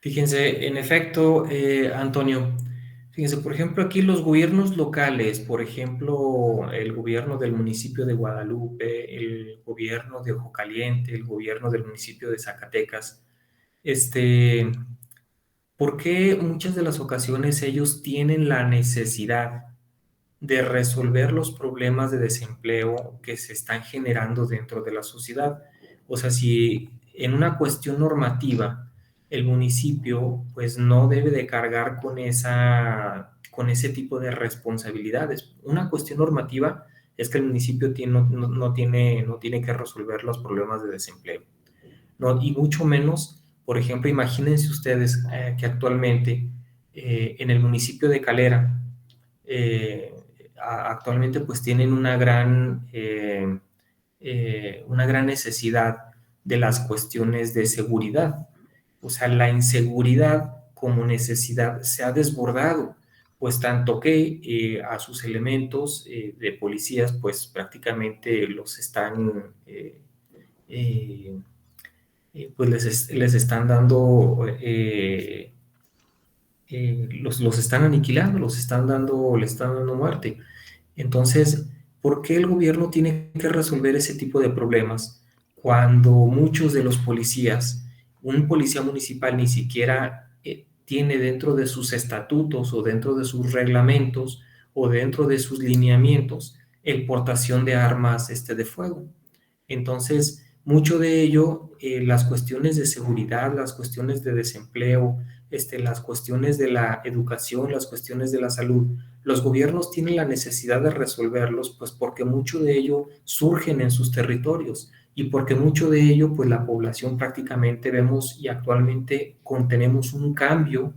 Fíjense, en efecto, Antonio, fíjense, por ejemplo, aquí los gobiernos locales, por ejemplo, el gobierno del municipio de Guadalupe, el gobierno de Ojo Caliente, el gobierno del municipio de Zacatecas, este, ¿por qué muchas de las ocasiones ellos tienen la necesidad de resolver los problemas de desempleo que se están generando dentro de la sociedad? O sea, si en una cuestión normativa el municipio pues no debe de cargar con ese tipo de responsabilidades. Una cuestión normativa es que el municipio no tiene que resolver los problemas de desempleo, ¿no? Y mucho menos, por ejemplo, imagínense ustedes que actualmente en el municipio de Calera, eh, actualmente pues tienen una gran necesidad de las cuestiones de seguridad. O sea, la inseguridad como necesidad se ha desbordado, pues tanto que a sus elementos de policías pues prácticamente los están eh, pues les están dando, los están aniquilando, les están dando muerte. Entonces, ¿por qué el gobierno tiene que resolver ese tipo de problemas cuando muchos de los policías, un policía municipal ni siquiera tiene dentro de sus estatutos o dentro de sus reglamentos o dentro de sus lineamientos el portación de armas de fuego? Entonces, mucho de ello, las cuestiones de seguridad, las cuestiones de desempleo, las cuestiones de la educación, las cuestiones de la salud, los gobiernos tienen la necesidad de resolverlos, pues porque mucho de ello surgen en sus territorios y porque mucho de ello, pues la población prácticamente vemos y actualmente contenemos un cambio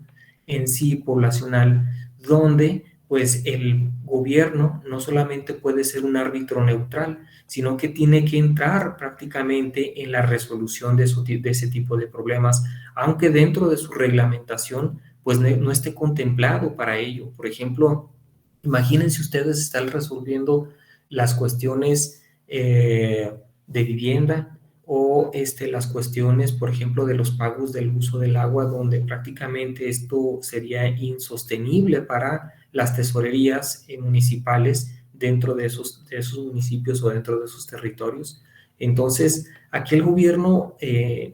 en sí poblacional donde pues el gobierno no solamente puede ser un árbitro neutral, sino que tiene que entrar prácticamente en la resolución de ese tipo de problemas, aunque dentro de su reglamentación pues no esté contemplado para ello. Por ejemplo, imagínense ustedes estar resolviendo las cuestiones de vivienda o las cuestiones, por ejemplo, de los pagos del uso del agua, donde prácticamente esto sería insostenible para las tesorerías municipales dentro de esos municipios o dentro de esos territorios. Entonces, aquí el gobierno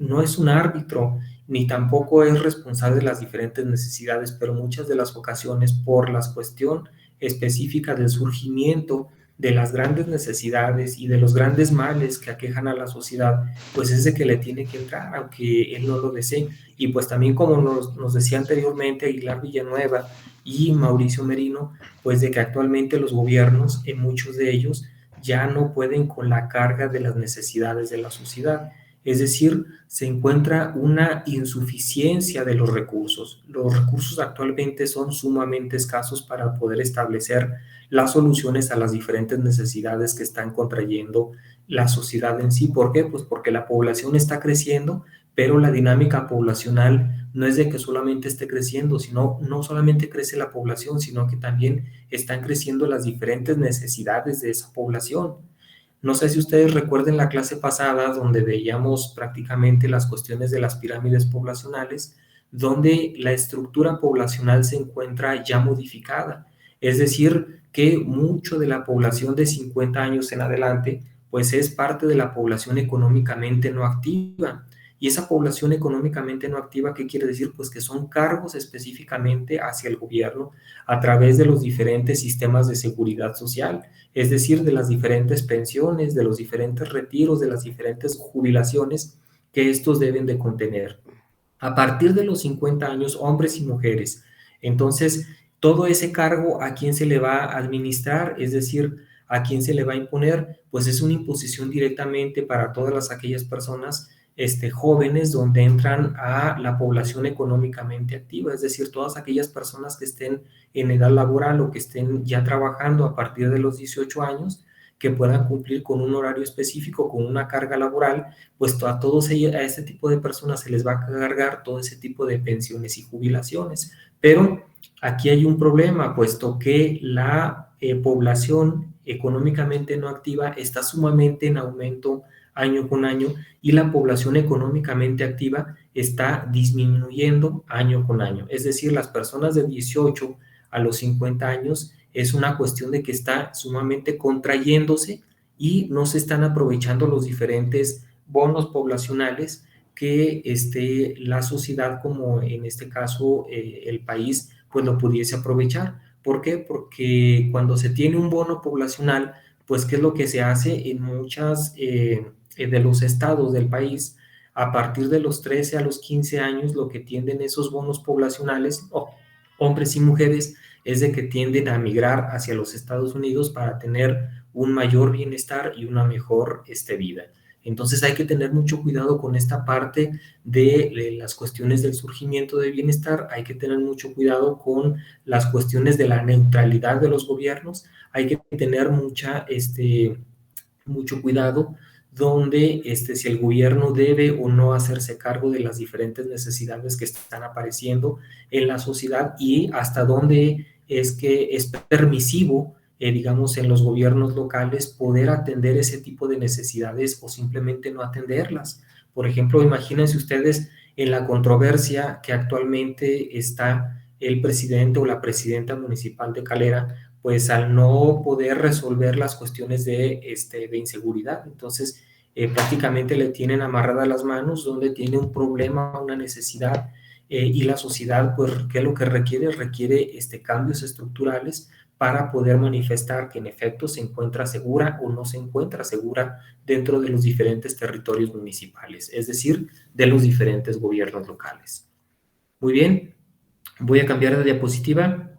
no es un árbitro ni tampoco es responsable de las diferentes necesidades, pero muchas de las ocasiones por la cuestión específica del surgimiento de las grandes necesidades y de los grandes males que aquejan a la sociedad, pues es de que le tiene que entrar, aunque él no lo desee. Y pues también como nos decía anteriormente Aguilar Villanueva y Mauricio Merino, pues de que actualmente los gobiernos, en muchos de ellos, ya no pueden con la carga de las necesidades de la sociedad. Es decir, se encuentra una insuficiencia de los recursos. Los recursos actualmente son sumamente escasos para poder establecer las soluciones a las diferentes necesidades que están contrayendo la sociedad en sí. ¿Por qué? Pues porque la población está creciendo, pero la dinámica poblacional no es de que solamente esté creciendo, sino no solamente crece la población, sino que también están creciendo las diferentes necesidades de esa población. No sé si ustedes recuerden la clase pasada donde veíamos prácticamente las cuestiones de las pirámides poblacionales, donde la estructura poblacional se encuentra ya modificada. Es decir, que mucho de la población de 50 años en adelante, pues es parte de la población económicamente no activa. Y esa población económicamente no activa, ¿qué quiere decir? Pues que son cargos específicamente hacia el gobierno a través de los diferentes sistemas de seguridad social, es decir, de las diferentes pensiones, de los diferentes retiros, de las diferentes jubilaciones que estos deben de contener. A partir de los 50 años, hombres y mujeres. Entonces, todo ese cargo, ¿a quién se le va a administrar? Es decir, ¿a quién se le va a imponer? Pues es una imposición directamente para todas aquellas personas jóvenes donde entran a la población económicamente activa, es decir, todas aquellas personas que estén en edad laboral o que estén ya trabajando a partir de los 18 años, que puedan cumplir con un horario específico, con una carga laboral, pues a este tipo de personas se les va a cargar todo ese tipo de pensiones y jubilaciones. Pero aquí hay un problema, puesto que la población económicamente no activa está sumamente en aumento año con año y la población económicamente activa está disminuyendo año con año. Es decir, las personas de 18 a los 50 años es una cuestión de que está sumamente contrayéndose y no se están aprovechando los diferentes bonos poblacionales que la sociedad, como en este caso el país, pues lo pudiese aprovechar. ¿Por qué? Porque cuando se tiene un bono poblacional, pues ¿qué es lo que se hace en muchas de los estados del país? A partir de los 13 a los 15 años, lo que tienden esos bonos poblacionales, hombres y mujeres, es de que tienden a migrar hacia los Estados Unidos para tener un mayor bienestar y una mejor vida. Entonces hay que tener mucho cuidado con esta parte de las cuestiones del surgimiento de bienestar, hay que tener mucho cuidado con las cuestiones de la neutralidad de los gobiernos, hay que tener mucho cuidado donde si el gobierno debe o no hacerse cargo de las diferentes necesidades que están apareciendo en la sociedad y hasta dónde es que es permisivo, digamos, en los gobiernos locales poder atender ese tipo de necesidades o simplemente no atenderlas. Por ejemplo, imagínense ustedes en la controversia que actualmente está el presidente o la presidenta municipal de Calera, pues al no poder resolver las cuestiones de inseguridad. Entonces, prácticamente le tienen amarradas las manos donde tiene un problema, una necesidad, y la sociedad, pues, ¿qué es lo que requiere? Requiere cambios estructurales para poder manifestar que en efecto se encuentra segura o no se encuentra segura dentro de los diferentes territorios municipales, es decir, de los diferentes gobiernos locales. Muy bien, voy a cambiar de diapositiva.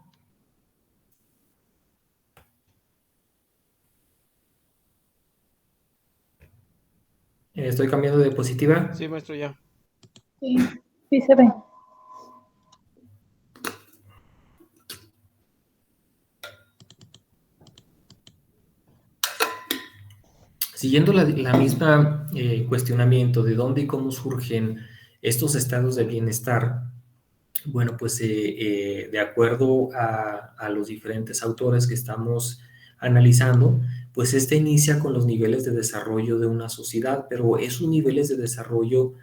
Estoy cambiando de diapositiva. Sí, maestro, ya. Sí, sí se ve. Siguiendo la misma cuestionamiento de dónde y cómo surgen estos estados de bienestar, bueno, pues de acuerdo a los diferentes autores que estamos analizando, pues inicia con los niveles de desarrollo de una sociedad, pero esos niveles de desarrollo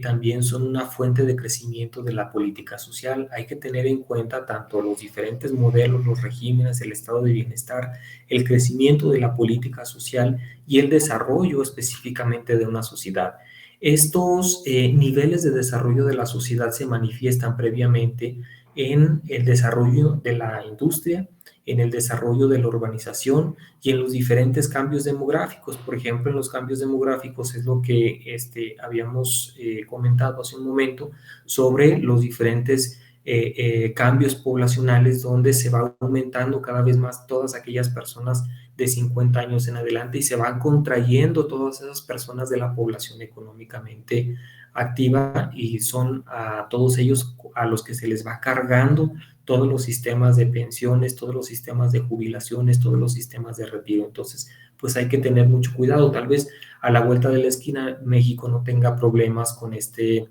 también son una fuente de crecimiento de la política social. Hay que tener en cuenta tanto los diferentes modelos, los regímenes, el estado de bienestar, el crecimiento de la política social y el desarrollo específicamente de una sociedad. Estos niveles de desarrollo de la sociedad se manifiestan previamente en el desarrollo de la industria, en el desarrollo de la urbanización y en los diferentes cambios demográficos. Por ejemplo, en los cambios demográficos es lo que habíamos comentado hace un momento sobre los diferentes cambios poblacionales donde se va aumentando cada vez más todas aquellas personas de 50 años en adelante y se van contrayendo todas esas personas de la población económicamente activa y son a todos ellos a los que se les va cargando todos los sistemas de pensiones, todos los sistemas de jubilaciones, todos los sistemas de retiro. Entonces, pues hay que tener mucho cuidado. Tal vez a la vuelta de la esquina México no tenga problemas con este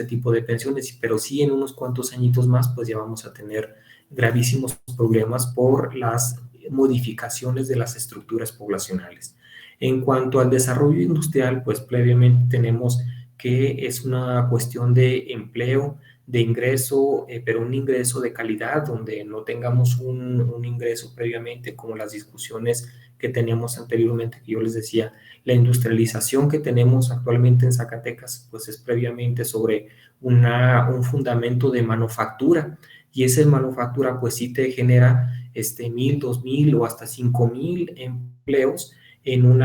tipo de pensiones, pero sí en unos cuantos añitos más, pues ya vamos a tener gravísimos problemas por las modificaciones de las estructuras poblacionales. En cuanto al desarrollo industrial, pues previamente tenemos que es una cuestión de empleo, de ingreso, pero un ingreso de calidad, donde no tengamos un ingreso previamente, como las discusiones que teníamos anteriormente, que yo les decía, la industrialización que tenemos actualmente en Zacatecas, pues es previamente sobre un fundamento de manufactura, y esa manufactura pues sí te genera 1,000, 2,000 o hasta 5,000 empleos en un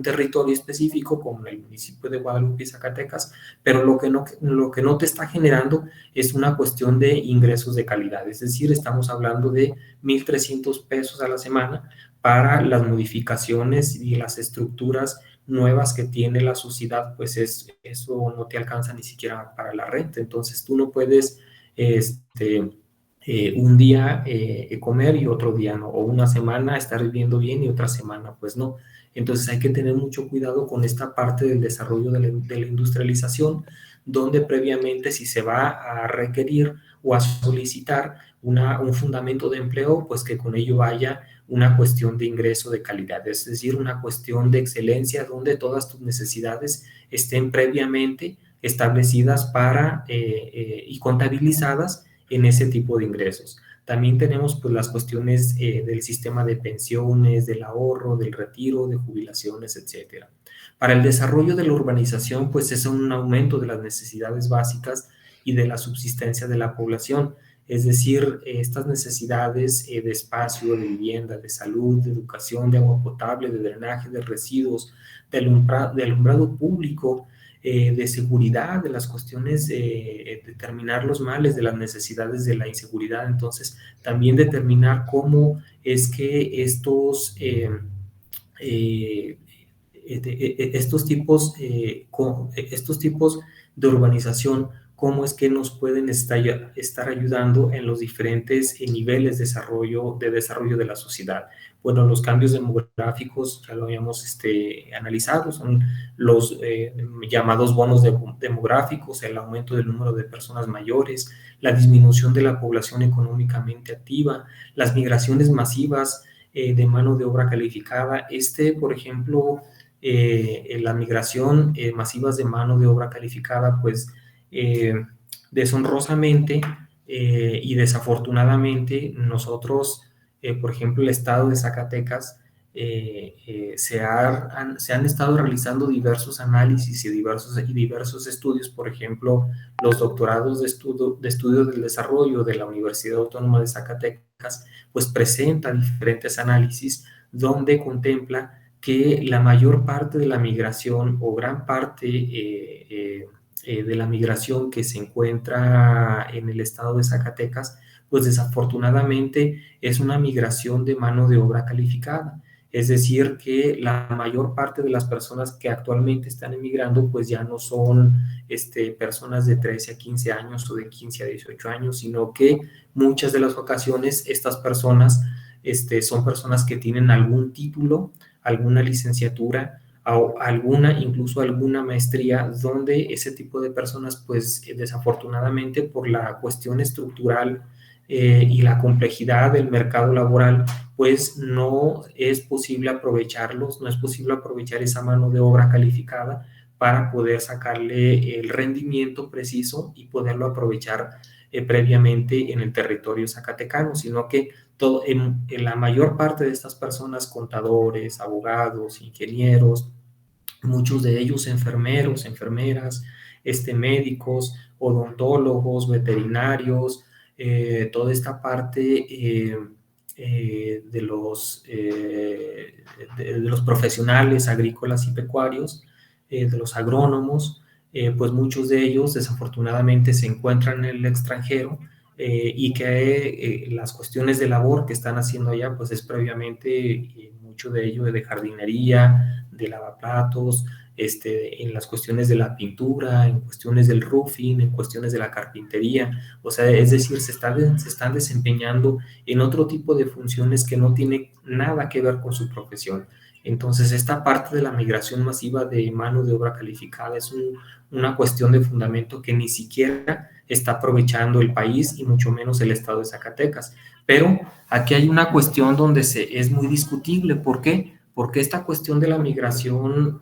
territorio específico como el municipio de Guadalupe y Zacatecas, pero lo que no te está generando es una cuestión de ingresos de calidad, es decir, estamos hablando de 1,300 pesos a la semana para las modificaciones y las estructuras nuevas que tiene la sociedad, pues eso no te alcanza ni siquiera para la renta, entonces tú no puedes un día comer y otro día no, o una semana estar viviendo bien y otra semana pues no. Entonces hay que tener mucho cuidado con esta parte del desarrollo de la industrialización, donde previamente si se va a requerir o a solicitar un fundamento de empleo, pues que con ello vaya una cuestión de ingreso de calidad, es decir, una cuestión de excelencia donde todas tus necesidades estén previamente establecidas y contabilizadas en ese tipo de ingresos. También tenemos pues las cuestiones del sistema de pensiones, del ahorro, del retiro, de jubilaciones, etcétera. Para el desarrollo de la urbanización, pues es un aumento de las necesidades básicas y de la subsistencia de la población, es decir, estas necesidades de espacio, de vivienda, de salud, de educación, de agua potable, de drenaje, de residuos, de alumbrado público, de seguridad, de las cuestiones de determinar los males, de las necesidades de la inseguridad. Entonces, también determinar cómo es que estos tipos de urbanización, cómo es que nos pueden estar ayudando en los diferentes niveles de desarrollo de la sociedad. Bueno, los cambios demográficos ya lo habíamos analizado, son los llamados bonos demográficos, el aumento del número de personas mayores, la disminución de la población económicamente activa, las migraciones masivas de mano de obra calificada. Por ejemplo, la migración masivas de mano de obra calificada, pues deshonrosamente y desafortunadamente nosotros, por ejemplo, el estado de Zacatecas, se han estado realizando diversos análisis y diversos estudios, por ejemplo, los doctorados de estudio del desarrollo de la Universidad Autónoma de Zacatecas, pues presentan diferentes análisis donde contempla que la mayor parte de la migración o gran parte de la migración que se encuentra en el estado de Zacatecas, pues desafortunadamente es una migración de mano de obra calificada. Es decir, que la mayor parte de las personas que actualmente están emigrando, pues ya no son personas de 13 a 15 años o de 15 a 18 años, sino que muchas de las ocasiones estas personas son personas que tienen algún título, alguna licenciatura, o incluso alguna maestría, donde ese tipo de personas, pues desafortunadamente por la cuestión estructural y la complejidad del mercado laboral, pues no es posible aprovecharlos, no es posible aprovechar esa mano de obra calificada para poder sacarle el rendimiento preciso y poderlo aprovechar previamente en el territorio zacatecano, sino que en la mayor parte de estas personas, contadores, abogados, ingenieros, muchos de ellos enfermeros, enfermeras, médicos, odontólogos, veterinarios, toda esta parte de los profesionales agrícolas y pecuarios, de los agrónomos, pues muchos de ellos desafortunadamente se encuentran en el extranjero y que las cuestiones de labor que están haciendo allá, pues es previamente mucho de ello de jardinería, de lavaplatos, en las cuestiones de la pintura, en cuestiones del roofing, en cuestiones de la carpintería, o sea, es decir, se están desempeñando en otro tipo de funciones que no tienen nada que ver con su profesión. Entonces, esta parte de la migración masiva de mano de obra calificada es una cuestión de fundamento que ni siquiera está aprovechando el país y mucho menos el estado de Zacatecas. Pero aquí hay una cuestión donde es muy discutible. ¿Por qué? Porque esta cuestión de la migración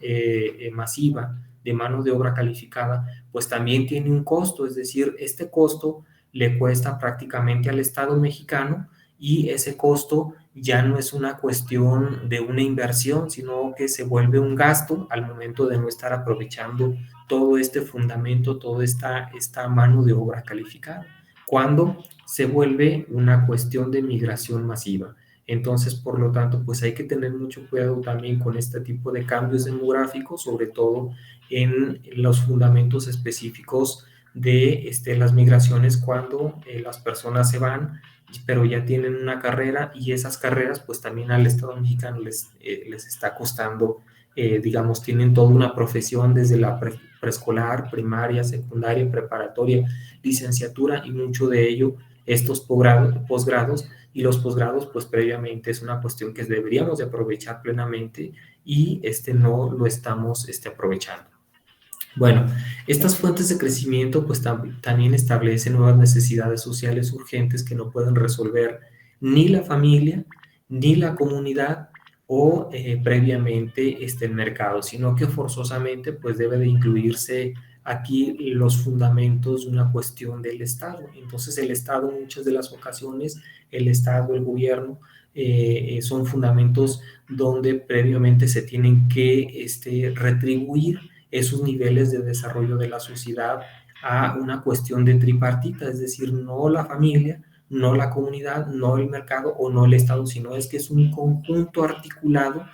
masiva de mano de obra calificada, pues también tiene un costo, es decir, este costo le cuesta prácticamente al Estado mexicano y ese costo ya no es una cuestión de una inversión, sino que se vuelve un gasto al momento de no estar aprovechando todo este fundamento, toda esta mano de obra calificada, cuando se vuelve una cuestión de migración masiva. Entonces, por lo tanto, pues hay que tener mucho cuidado también con este tipo de cambios demográficos, sobre todo en los fundamentos específicos de las migraciones cuando las personas se van, pero ya tienen una carrera y esas carreras pues también al Estado mexicano les está costando, digamos, tienen toda una profesión desde la preescolar, primaria, secundaria, preparatoria, licenciatura y mucho de ello estos posgrados, y los posgrados pues previamente es una cuestión que deberíamos de aprovechar plenamente y no lo estamos aprovechando. Bueno, estas fuentes de crecimiento pues también establecen nuevas necesidades sociales urgentes que no pueden resolver ni la familia ni la comunidad o previamente el mercado, sino que forzosamente pues debe de incluirse aquí los fundamentos de una cuestión del Estado. Entonces el Estado en muchas de las ocasiones, el Estado, el gobierno, son fundamentos donde previamente se tienen que retribuir esos niveles de desarrollo de la sociedad a una cuestión de tripartita, es decir, no la familia, no la comunidad, no el mercado o no el Estado, sino es que es un conjunto articulado,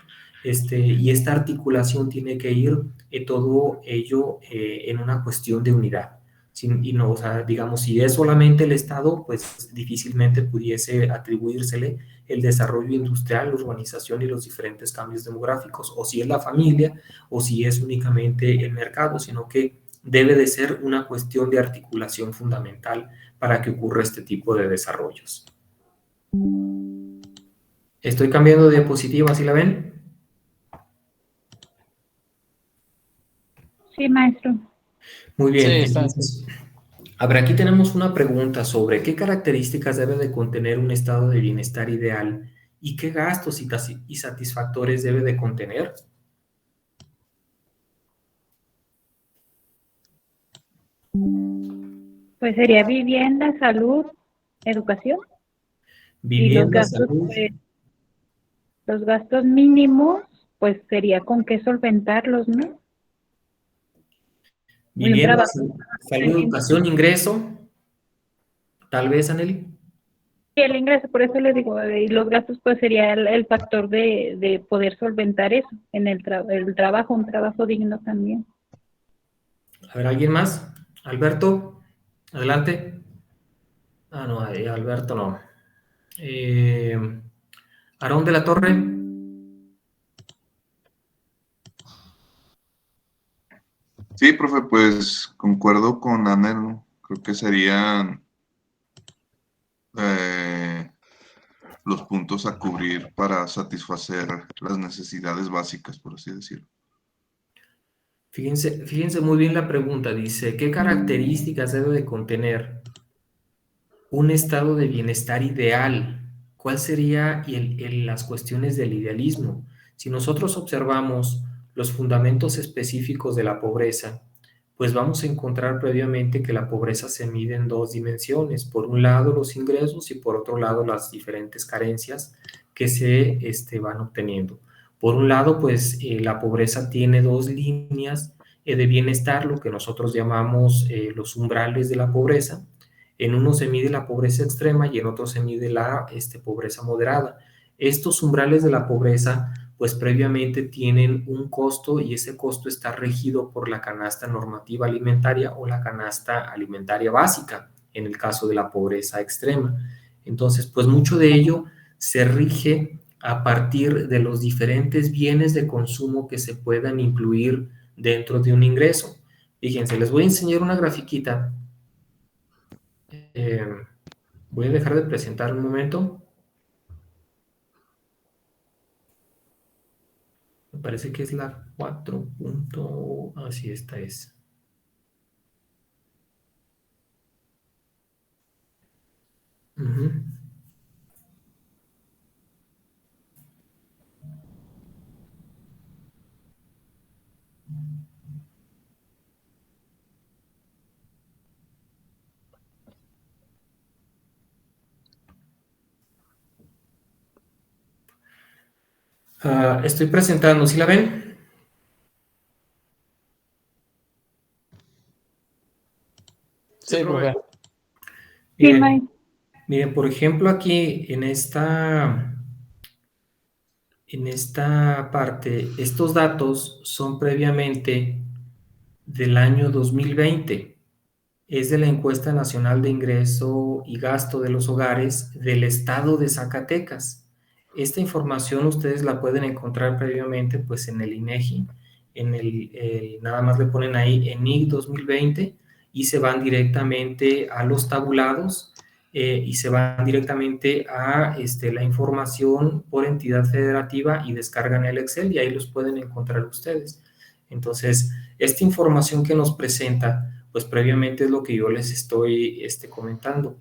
y esta articulación tiene que ir todo ello en una cuestión de unidad. Y no, o sea, digamos, si es solamente el Estado, pues difícilmente pudiese atribuírsele el desarrollo industrial, la urbanización y los diferentes cambios demográficos, o si es la familia, o si es únicamente el mercado, sino que debe de ser una cuestión de articulación fundamental para que ocurra este tipo de desarrollos. Estoy cambiando de diapositiva, ¿sí la ven? Sí, maestro. Muy bien, Sí, entonces, a ver, aquí tenemos una pregunta sobre qué características debe de contener un estado de bienestar ideal y qué gastos y satisfactores debe de contener. Pues sería vivienda, salud, educación. Y Vivienda, salud, pues, los gastos mínimos, pues sería con qué solventarlos, ¿no? Y un vivienda, trabajo salud, independiente. educación, ingreso, tal vez, Aneli. Y el ingreso, por eso le digo, y los gastos, pues sería el factor de poder solventar eso en el trabajo, un trabajo digno también. A ver, ¿alguien más? Alberto, adelante. Ah, no, Alberto no. Aarón de la Torre. Sí, profe, pues concuerdo con Anel. Creo que serían los puntos a cubrir para satisfacer las necesidades básicas, por así decirlo. Fíjense muy bien la pregunta. Dice, ¿qué características debe de contener un estado de bienestar ideal? ¿Cuál sería las cuestiones del idealismo? Si nosotros observamos los fundamentos específicos de la pobreza, pues vamos a encontrar previamente que la pobreza se mide en dos dimensiones. Por un lado, los ingresos y por otro lado, las diferentes carencias que se van obteniendo. Por un lado, pues la pobreza tiene dos líneas de bienestar, lo que nosotros llamamos los umbrales de la pobreza. En uno se mide la pobreza extrema y en otro se mide la pobreza moderada. Estos umbrales de la pobreza pues previamente tienen un costo y ese costo está regido por la canasta normativa alimentaria o la canasta alimentaria básica, en el caso de la pobreza extrema. Entonces, pues mucho de ello se rige a partir de los diferentes bienes de consumo que se puedan incluir dentro de un ingreso. Fíjense, les voy a enseñar una grafiquita. Voy a dejar de presentar un momento. Me parece que es la 4. Así esta es. Uh-huh. Estoy presentando, ¿sí la ven? sí, profe. Sí, Miren, maestro. miren, por ejemplo, aquí en esta parte, estos datos son previamente del año 2020. Es de la Encuesta Nacional de Ingreso y Gasto de los Hogares del Estado de Zacatecas. Esta información ustedes la pueden encontrar previamente pues en el INEGI, nada más le ponen ahí ENIC 2020 y se van directamente a los tabulados y se van directamente a la información por entidad federativa y descargan el Excel y ahí los pueden encontrar ustedes. Entonces, esta información que nos presenta pues previamente es lo que yo les estoy comentando.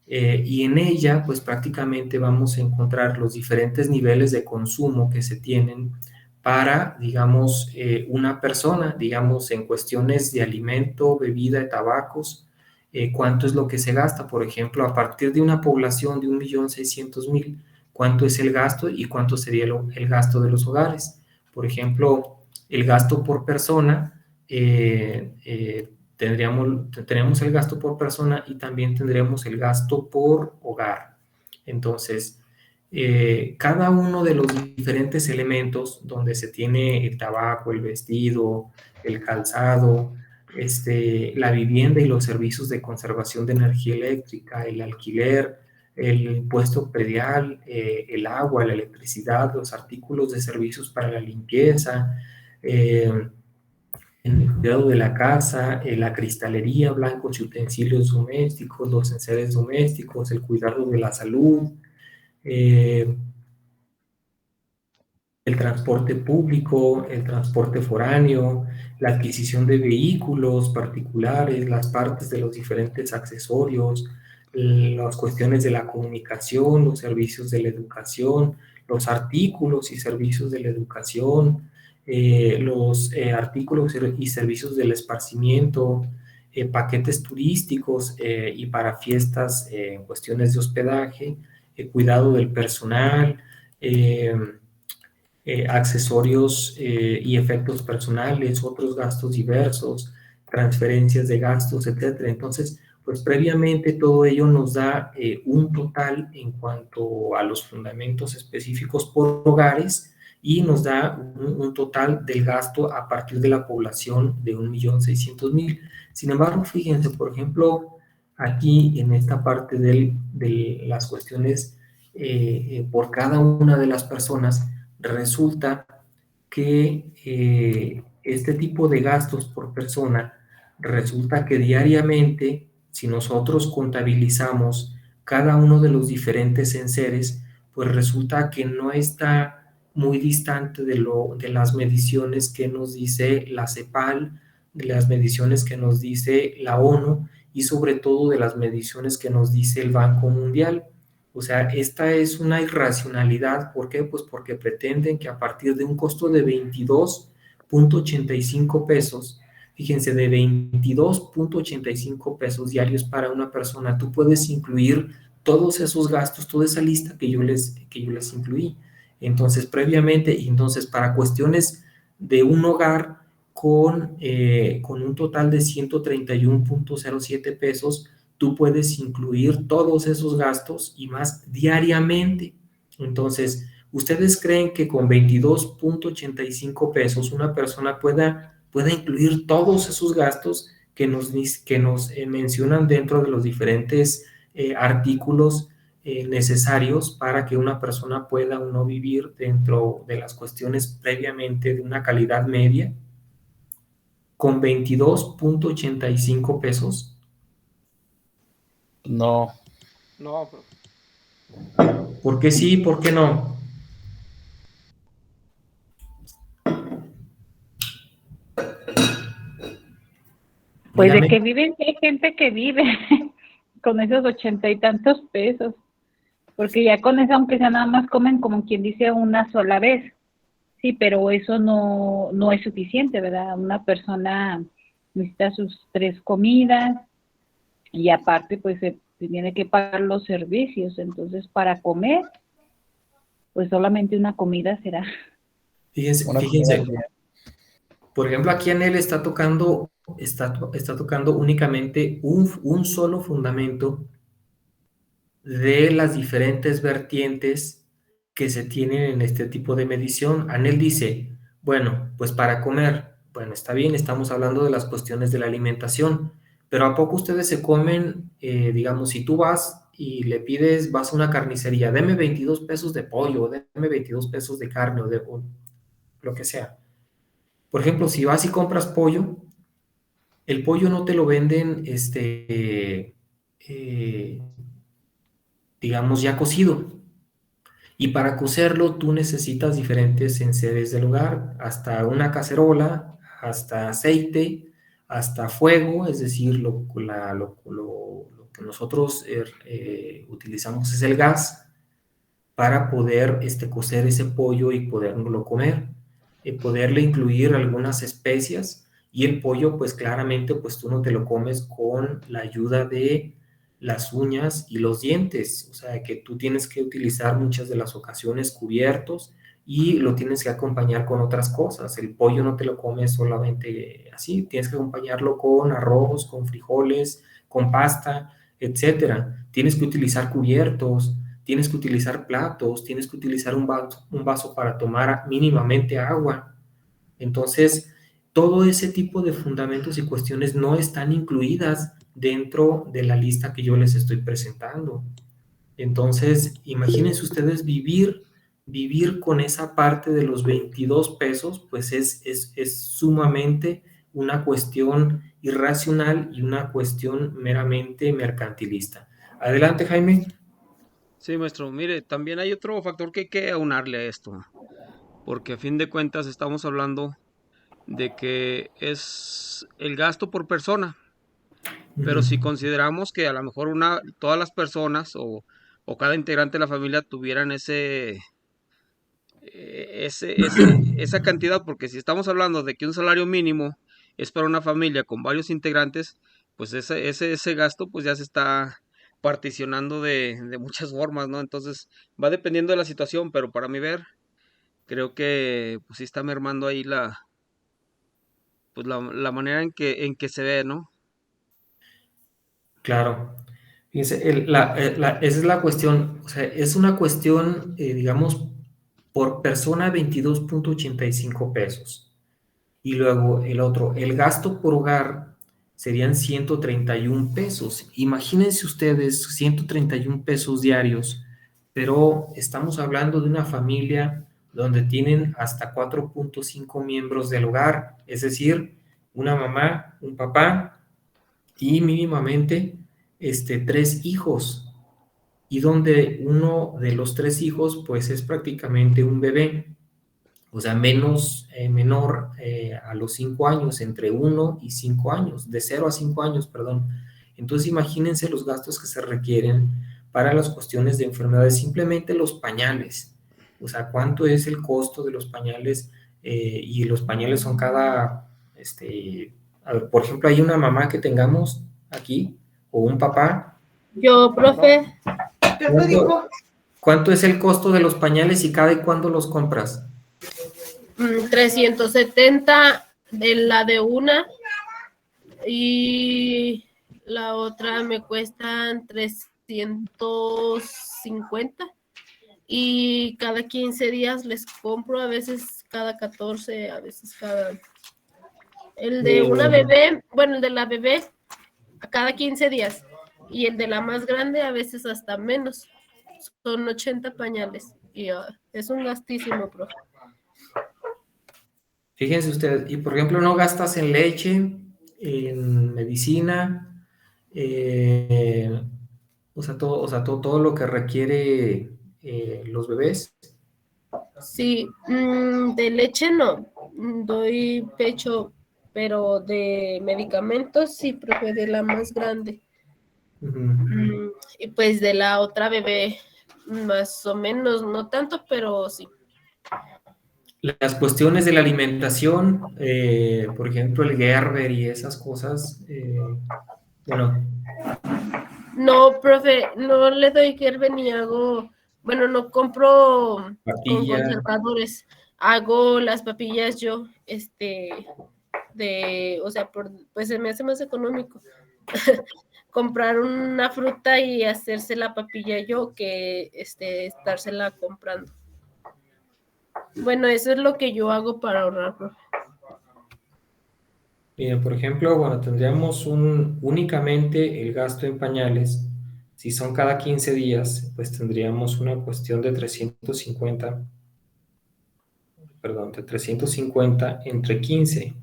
y en ella pues prácticamente vamos a encontrar los diferentes niveles de consumo que se tienen para, digamos, una persona, digamos, en cuestiones de alimento, bebida, de tabacos, cuánto es lo que se gasta. Por ejemplo, a partir de una población de 1.600.000, cuánto es el gasto y cuánto sería el gasto de los hogares. Por ejemplo, el gasto por persona, tendríamos el gasto por persona y también tendríamos el gasto por hogar. Entonces, cada uno de los diferentes elementos donde se tiene el tabaco, el vestido, el calzado, la vivienda y los servicios de conservación de energía eléctrica, el alquiler, el impuesto predial, el agua, la electricidad, los artículos de servicios para la limpieza, el cuidado de la casa, la cristalería, blancos y utensilios domésticos, los enseres domésticos, el cuidado de la salud, el transporte público, el transporte foráneo, la adquisición de vehículos particulares, las partes de los diferentes accesorios, las cuestiones de la comunicación, los servicios de la educación, los artículos y servicios de la educación, los artículos y servicios del esparcimiento, paquetes turísticos y para fiestas en cuestiones de hospedaje, cuidado del personal, accesorios y efectos personales, otros gastos diversos, transferencias de gastos, etcétera. Entonces, pues previamente todo ello nos da un total en cuanto a los fundamentos específicos por hogares y nos da un total del gasto a partir de la población de 1.600.000. Sin embargo, fíjense, por ejemplo, aquí en esta parte de las cuestiones por cada una de las personas, resulta que este tipo de gastos por persona, resulta que diariamente, si nosotros contabilizamos cada uno de los diferentes enseres, pues resulta que no está muy distante de las mediciones que nos dice la CEPAL, de las mediciones que nos dice la ONU y sobre todo de las mediciones que nos dice el Banco Mundial. O sea, esta es una irracionalidad. ¿Por qué? Pues porque pretenden que a partir de un costo de 22.85 pesos, fíjense, de 22.85 pesos diarios para una persona, tú puedes incluir todos esos gastos, toda esa lista que yo les incluí. Entonces, previamente, entonces para cuestiones de un hogar con un total de 131.07 pesos, tú puedes incluir todos esos gastos y más diariamente. Entonces, ¿ustedes creen que con 22.85 pesos una persona pueda incluir todos esos gastos que nos mencionan dentro de los diferentes artículos necesarios para que una persona pueda o no vivir dentro de las cuestiones previamente de una calidad media con 22.85 pesos? No. No, pero ¿Por qué sí? ¿Por qué no? Pues de Dígame. que viven, sí hay gente que vive con esos 80 y tantos pesos, porque ya con eso, aunque sea nada más comen como quien dice una sola vez, sí, pero eso no es suficiente, ¿verdad? Una persona necesita sus 3 comidas y aparte pues se tiene que pagar los servicios, entonces para comer, pues solamente una comida será. Fíjense, Una comida al día. por ejemplo, aquí en él está tocando únicamente un solo fundamento de las diferentes vertientes que se tienen en este tipo de medición. Anel dice, bueno, pues para comer, bueno, está bien, estamos hablando de las cuestiones de la alimentación, pero ¿a poco ustedes se comen, digamos, si tú vas y le pides, vas a una carnicería, deme 22 pesos de pollo, deme 22 pesos de carne o lo que sea? Por ejemplo, si vas y compras pollo, el pollo no te lo venden, digamos, ya cocido. Y para cocerlo tú necesitas diferentes enseres del hogar, hasta una cacerola, hasta aceite, hasta fuego, es decir, lo que nosotros utilizamos es el gas para poder cocer ese pollo y poderlo comer, poderle incluir algunas especias, y el pollo pues claramente pues tú no te lo comes con la ayuda de las uñas y los dientes, o sea que tú tienes que utilizar muchas de las ocasiones cubiertos y lo tienes que acompañar con otras cosas. El pollo no te lo comes solamente así, tienes que acompañarlo con arroz, con frijoles, con pasta, etcétera. Tienes que utilizar cubiertos, tienes que utilizar platos, tienes que utilizar un vaso para tomar mínimamente agua. Entonces, todo ese tipo de fundamentos y cuestiones no están incluidas dentro de la lista que yo les estoy presentando. Entonces, imagínense ustedes vivir con esa parte de los 22 pesos, pues es sumamente una cuestión irracional y una cuestión meramente mercantilista. Adelante, Jaime. Sí, maestro. Mire, también hay otro factor que hay que aunarle a esto, porque a fin de cuentas estamos hablando de que es el gasto por persona, pero si consideramos que a lo mejor todas las personas o cada integrante de la familia tuvieran esa cantidad, porque si estamos hablando de que un salario mínimo es para una familia con varios integrantes, pues ese gasto pues ya se está particionando de muchas formas, ¿no? Entonces va dependiendo de la situación, pero para mi ver, creo que pues sí está mermando ahí la manera en que se ve, ¿no? Claro. Fíjense, esa es la cuestión, o sea, es una cuestión, digamos, por persona 22.85 pesos. Y luego el otro, el gasto por hogar serían 131 pesos. Imagínense ustedes 131 pesos diarios, pero estamos hablando de una familia donde tienen hasta 4.5 miembros del hogar, es decir, una mamá, un papá y mínimamente 3 hijos, y donde uno de los 3 hijos pues es prácticamente un bebé, o sea, menor a los 5 años, entre 1 y 5 años, de 0 a 5 años, perdón. Entonces imagínense los gastos que se requieren para las cuestiones de enfermedades, simplemente los pañales, o sea, cuánto es el costo de los pañales, y los pañales son a ver, por ejemplo, hay una mamá que tengamos aquí, o un papá. Yo, profe, ¿Cuánto es el costo de los pañales y cada y cuándo los compras? 370 de la de una y la otra me cuestan 350 y cada 15 días les compro, a veces cada 14, a veces cada... El de una bebé, bueno, el de la bebé a cada 15 días y el de la más grande a veces hasta menos. Son 80 pañales y es un gastísimo, profe. Fíjense ustedes, y por ejemplo, no gastas en leche, en medicina, todo lo que requiere los bebés. Sí, de leche no, doy pecho, pero de medicamentos sí, profe, de la más grande. Y pues de la otra bebé, más o menos, no tanto, pero sí. Las cuestiones de la alimentación, por ejemplo, el Gerber y esas cosas, bueno. No, profe, no le doy Gerber ni hago, bueno, no compro con conservadores, hago las papillas yo, o sea, pues se me hace más económico comprar una fruta y hacerse la papilla yo que estársela comprando. Bueno, eso es lo que yo hago para ahorrar, profe. Bien, por ejemplo, bueno, tendríamos únicamente el gasto en pañales. Si son cada 15 días, pues tendríamos una cuestión de 350 entre 15.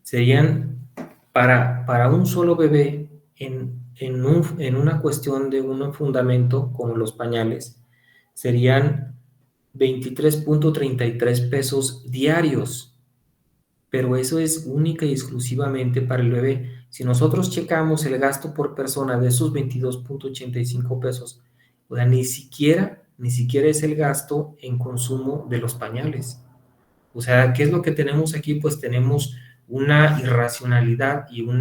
Serían para un solo bebé en una cuestión de un fundamento como los pañales, serían 23.33 pesos diarios. pero eso es única y exclusivamente para el bebé. Si nosotros checamos el gasto por persona de esos 22.85 pesos, o sea, ni siquiera es el gasto en consumo de los pañales. O sea, ¿qué es lo que tenemos aquí? Pues tenemos una irracionalidad y o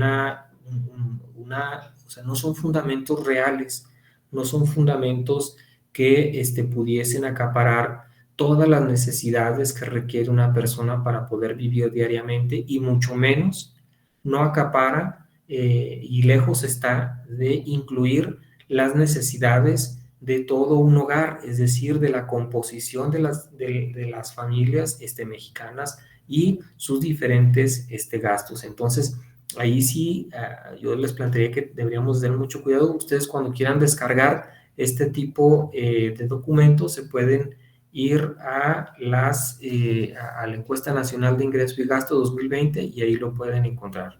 sea, no son fundamentos reales, no son fundamentos que pudiesen acaparar todas las necesidades que requiere una persona para poder vivir diariamente, y mucho menos no acapara y lejos está de incluir las necesidades de todo un hogar, es decir, de la composición de las familias mexicanas y sus diferentes gastos. Entonces, ahí sí, yo les plantearía que deberíamos tener mucho cuidado. Ustedes, cuando quieran descargar este tipo de documentos, se pueden ir a la Encuesta Nacional de Ingreso y Gasto 2020 y ahí lo pueden encontrar.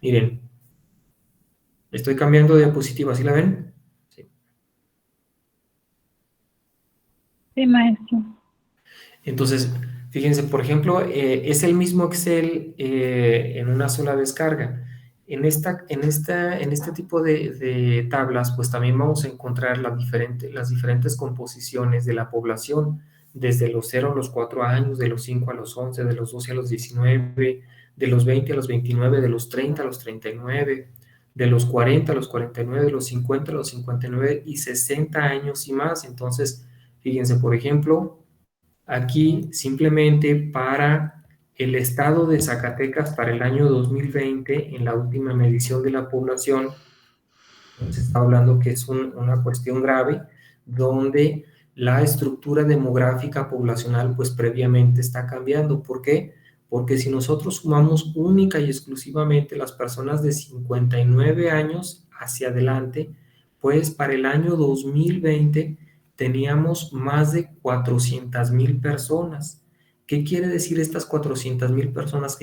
Miren, estoy cambiando de diapositiva, ¿sí la ven? Sí. Sí, maestro. Entonces, fíjense, por ejemplo, es el mismo Excel en una sola descarga. En este tipo de tablas, pues también vamos a encontrar las diferentes composiciones de la población, desde los 0 a los 4 años, de los 5 a los 11, de los 12 a los 19, de los 20 a los 29, de los 30 a los 39, de los 40 a los 49, de los 50 a los 59 y 60 años y más. Entonces, fíjense, por ejemplo, aquí simplemente para el estado de Zacatecas para el año 2020, en la última medición de la población, se está hablando que es una cuestión grave, donde la estructura demográfica poblacional pues previamente está cambiando. ¿Por qué? Porque si nosotros sumamos única y exclusivamente las personas de 59 años hacia adelante, pues para el año 2020 teníamos más de 400,000 personas. ¿Qué quiere decir estas 400,000 personas?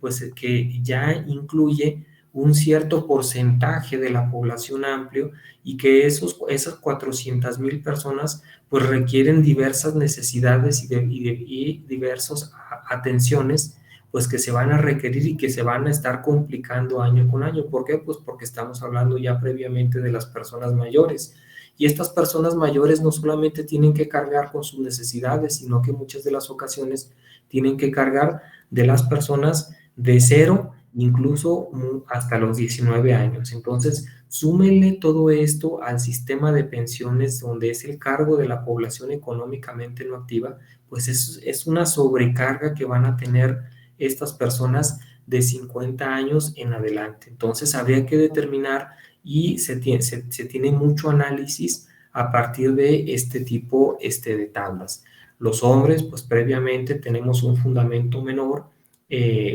Pues que ya incluye un cierto porcentaje de la población amplio, y que esas 400,000 personas pues requieren diversas necesidades y diversas atenciones pues que se van a requerir y que se van a estar complicando año con año. ¿Por qué? Pues porque estamos hablando ya previamente de las personas mayores. Y estas personas mayores no solamente tienen que cargar con sus necesidades, sino que muchas de las ocasiones tienen que cargar de las personas de 0 incluso hasta los 19 años. Entonces, súmenle todo esto al sistema de pensiones, donde es el cargo de la población económicamente no activa, pues es una sobrecarga que van a tener estas personas de 50 años en adelante. Entonces, habría que determinar, y se tiene mucho análisis a partir de este tipo de tablas. Los hombres, pues previamente tenemos un fundamento menor,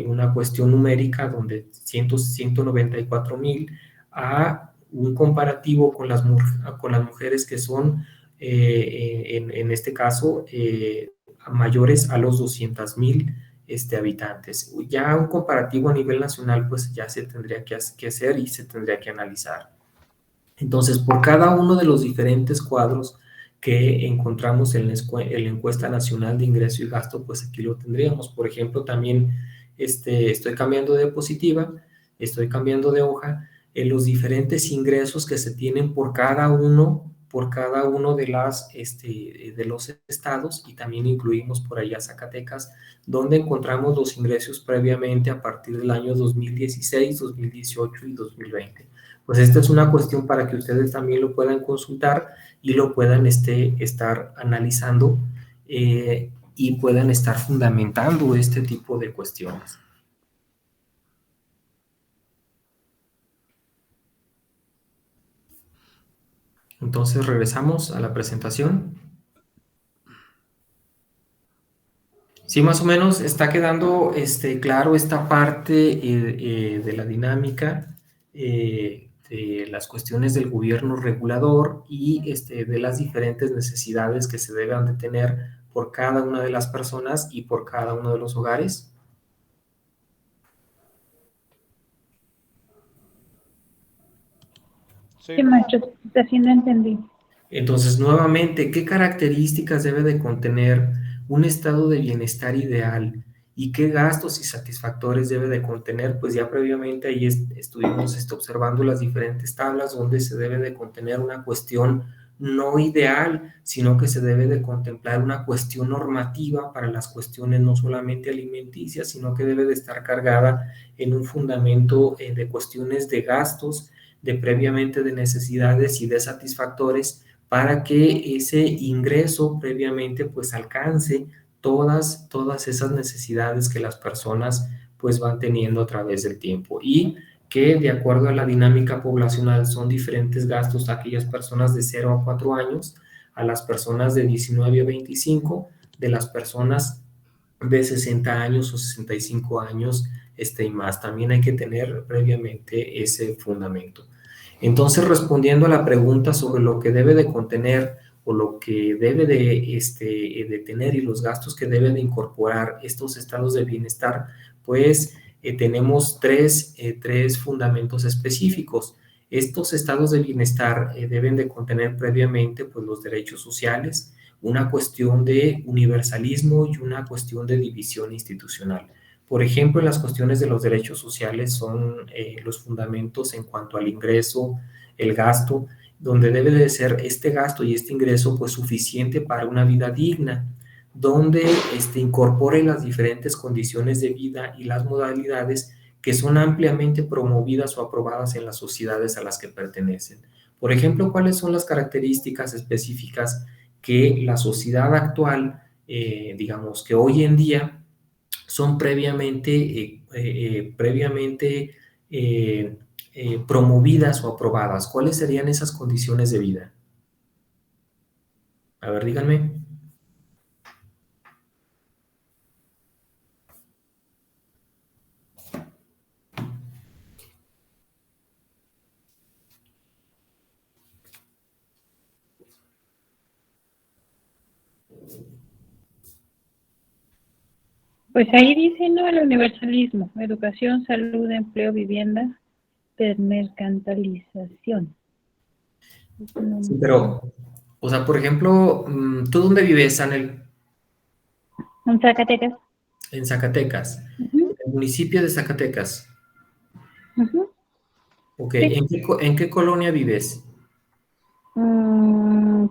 una cuestión numérica donde 194,000, a un comparativo con las mujeres que son, en este caso, mayores a los 200,000 habitantes. Ya un comparativo a nivel nacional, pues ya se tendría que hacer y se tendría que analizar. Entonces, por cada uno de los diferentes cuadros que encontramos en la Encuesta Nacional de Ingreso y Gasto, pues aquí lo tendríamos. Por ejemplo, también estoy cambiando de diapositiva, estoy cambiando de hoja, en los diferentes ingresos que se tienen por cada uno de los estados, y también incluimos por allá Zacatecas, donde encontramos los ingresos previamente a partir del año 2016, 2018 y 2020. Pues esta es una cuestión para que ustedes también lo puedan consultar y lo puedan estar analizando, y puedan estar fundamentando este tipo de cuestiones. Entonces, regresamos a la presentación. Sí, más o menos está quedando claro esta parte de la dinámica, de las cuestiones del gobierno regulador y de las diferentes necesidades que se deben de tener por cada una de las personas y por cada uno de los hogares. Sí, maestro, así no entendí. Entonces, nuevamente, ¿qué características debe de contener un estado de bienestar ideal? y qué gastos y satisfactores debe de contener. Pues ya previamente ahí estuvimos observando las diferentes tablas donde se debe de contener una cuestión no ideal, sino que se debe de contemplar una cuestión normativa para las cuestiones no solamente alimenticias, sino que debe de estar cargada en un fundamento de cuestiones de gastos, de previamente de necesidades y de satisfactores, para que ese ingreso previamente pues alcance todas esas necesidades que las personas pues van teniendo a través del tiempo, y que de acuerdo a la dinámica poblacional son diferentes gastos a aquellas personas de 0 a 4 años, a las personas de 19 a 25, de las personas de 60 años o 65 años y más. También hay que tener previamente ese fundamento. Entonces, respondiendo a la pregunta sobre lo que debe de contener o lo que debe de tener y los gastos que deben de incorporar estos estados de bienestar, pues tenemos tres fundamentos específicos. Estos estados de bienestar deben de contener previamente pues, los derechos sociales, una cuestión de universalismo y una cuestión de división institucional. Por ejemplo, las cuestiones de los derechos sociales son los fundamentos en cuanto al ingreso, el gasto, donde debe de ser este gasto y este ingreso pues suficiente para una vida digna, donde incorpore las diferentes condiciones de vida y las modalidades que son ampliamente promovidas o aprobadas en las sociedades a las que pertenecen. Por ejemplo, ¿cuáles son las características específicas que la sociedad actual, digamos que hoy en día, son previamente promovidas o aprobadas? ¿Cuáles serían esas condiciones de vida? A ver, díganme. Pues ahí dice, ¿no? El universalismo, educación, salud, empleo, vivienda, desmercantilización. Sí, pero, o sea, por ejemplo, ¿tú dónde vives, Anel? En Zacatecas. En Zacatecas, Uh-huh. el municipio de Zacatecas. Uh-huh. Ok, Sí. ¿en qué colonia vives?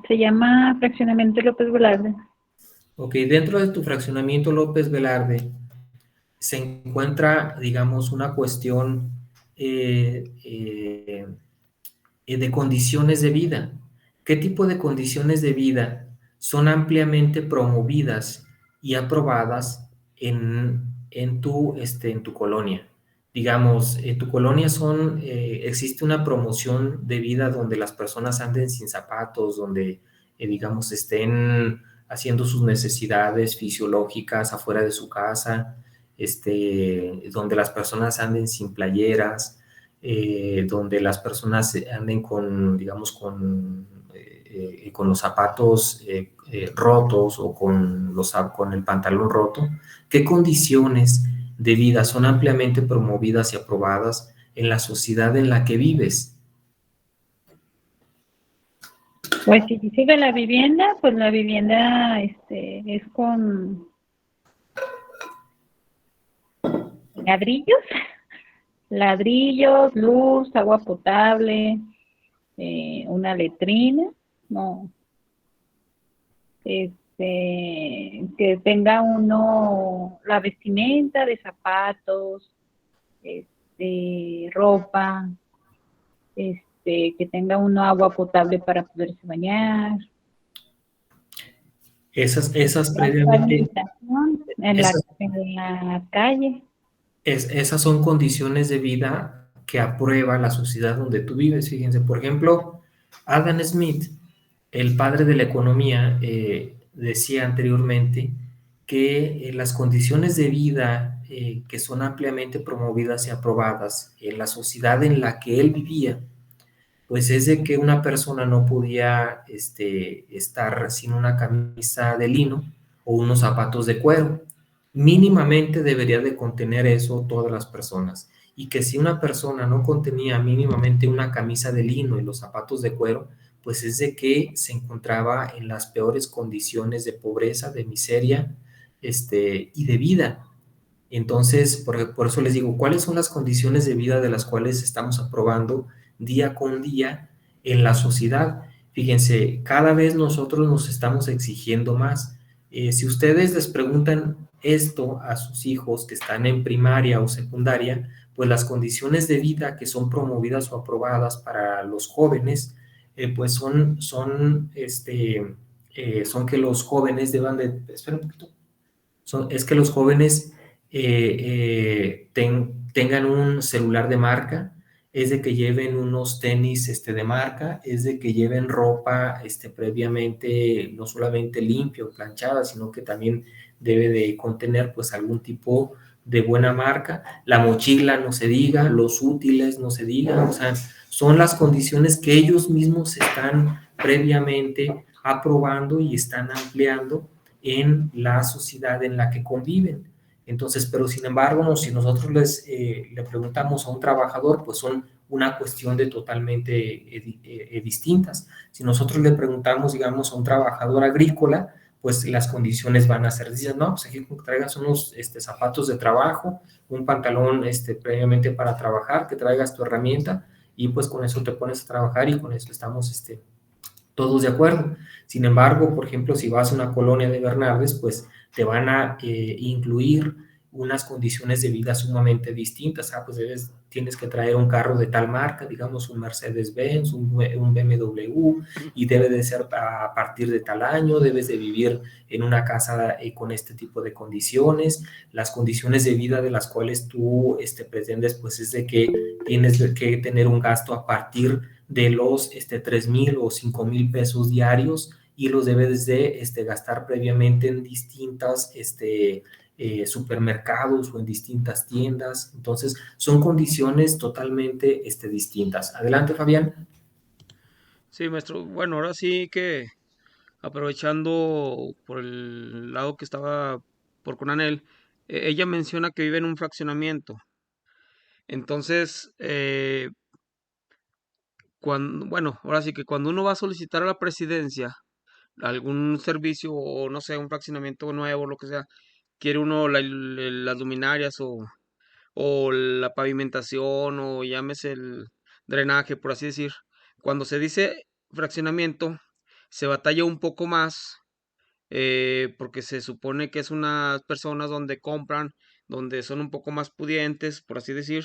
Se llama Fraccionamiento López Velarde. Ok, dentro de tu fraccionamiento López Velarde se encuentra, digamos, una cuestión de condiciones de vida. ¿Qué tipo de condiciones de vida son ampliamente promovidas y aprobadas en tu colonia? Digamos, en tu colonia existe una promoción de vida donde las personas anden sin zapatos, donde, digamos, estén haciendo sus necesidades fisiológicas afuera de su casa, donde las personas anden sin playeras, donde las personas anden con, digamos, con los zapatos rotos o con el pantalón roto. ¿Qué condiciones de vida son ampliamente promovidas y aprobadas en la sociedad en la que vives? Pues si sigue la vivienda, pues la vivienda es con ladrillos, luz, agua potable, una letrina, no, que tenga uno la vestimenta de zapatos, ropa, que tenga uno agua potable para poderse bañar. Esas previamente, en la calle. esas son condiciones de vida que aprueba la sociedad donde tú vives. Fíjense, por ejemplo, Adam Smith, el padre de la economía, decía anteriormente que las condiciones de vida que son ampliamente promovidas y aprobadas en la sociedad en la que él vivía, pues es de que una persona no podía estar sin una camisa de lino o unos zapatos de cuero. Mínimamente debería de contener eso todas las personas. Y que si una persona no contenía mínimamente una camisa de lino y los zapatos de cuero, pues es de que se encontraba en las peores condiciones de pobreza, de miseria, y de vida. Entonces, por eso les digo, ¿cuáles son las condiciones de vida de las cuales estamos aprobando día con día en la sociedad? Fíjense, cada vez nosotros nos estamos exigiendo más. Si ustedes les preguntan esto a sus hijos que están en primaria o secundaria, pues las condiciones de vida que son promovidas o aprobadas para los jóvenes, pues son que los jóvenes deban de, espera un poquito, es que los jóvenes tengan un celular de marca, es de que lleven unos tenis de marca, es de que lleven ropa previamente no solamente limpia o planchada, sino que también debe de contener pues algún tipo de buena marca, la mochila no se diga, los útiles no se diga, o sea, son las condiciones que ellos mismos están previamente aprobando y están ampliando en la sociedad en la que conviven. Entonces, pero sin embargo, no, si nosotros le preguntamos a un trabajador, pues son una cuestión de totalmente distintas. Si nosotros le preguntamos, digamos, a un trabajador agrícola, pues las condiciones van a ser, dicen, no, pues aquí que traigas unos zapatos de trabajo, un pantalón previamente para trabajar, que traigas tu herramienta y pues con eso te pones a trabajar y con eso estamos todos de acuerdo. Sin embargo, por ejemplo, si vas a una colonia de Bernardes, pues te van a incluir unas condiciones de vida sumamente distintas. Pues tienes que traer un carro de tal marca, digamos un Mercedes-Benz, un BMW, y debe de ser a partir de tal año, debes de vivir en una casa con este tipo de condiciones. Las condiciones de vida de las cuales tú pretendes, pues es de que tienes que tener un gasto a partir de los 3,000 o 5,000 pesos diarios y los debes de gastar previamente en distintas supermercados o en distintas tiendas. Entonces, son condiciones totalmente distintas. Adelante, Fabián. Sí, maestro. Bueno, ahora sí que aprovechando por el lado que estaba por Conanel, ella menciona que vive en un fraccionamiento. Entonces, bueno, ahora sí que cuando uno va a solicitar a la presidencia algún servicio o no sé, un fraccionamiento nuevo, lo que sea, quiere uno las luminarias o la pavimentación o llámese el drenaje, por así decir. Cuando se dice fraccionamiento, se batalla un poco más porque se supone que es unas personas donde compran, donde son un poco más pudientes, por así decir,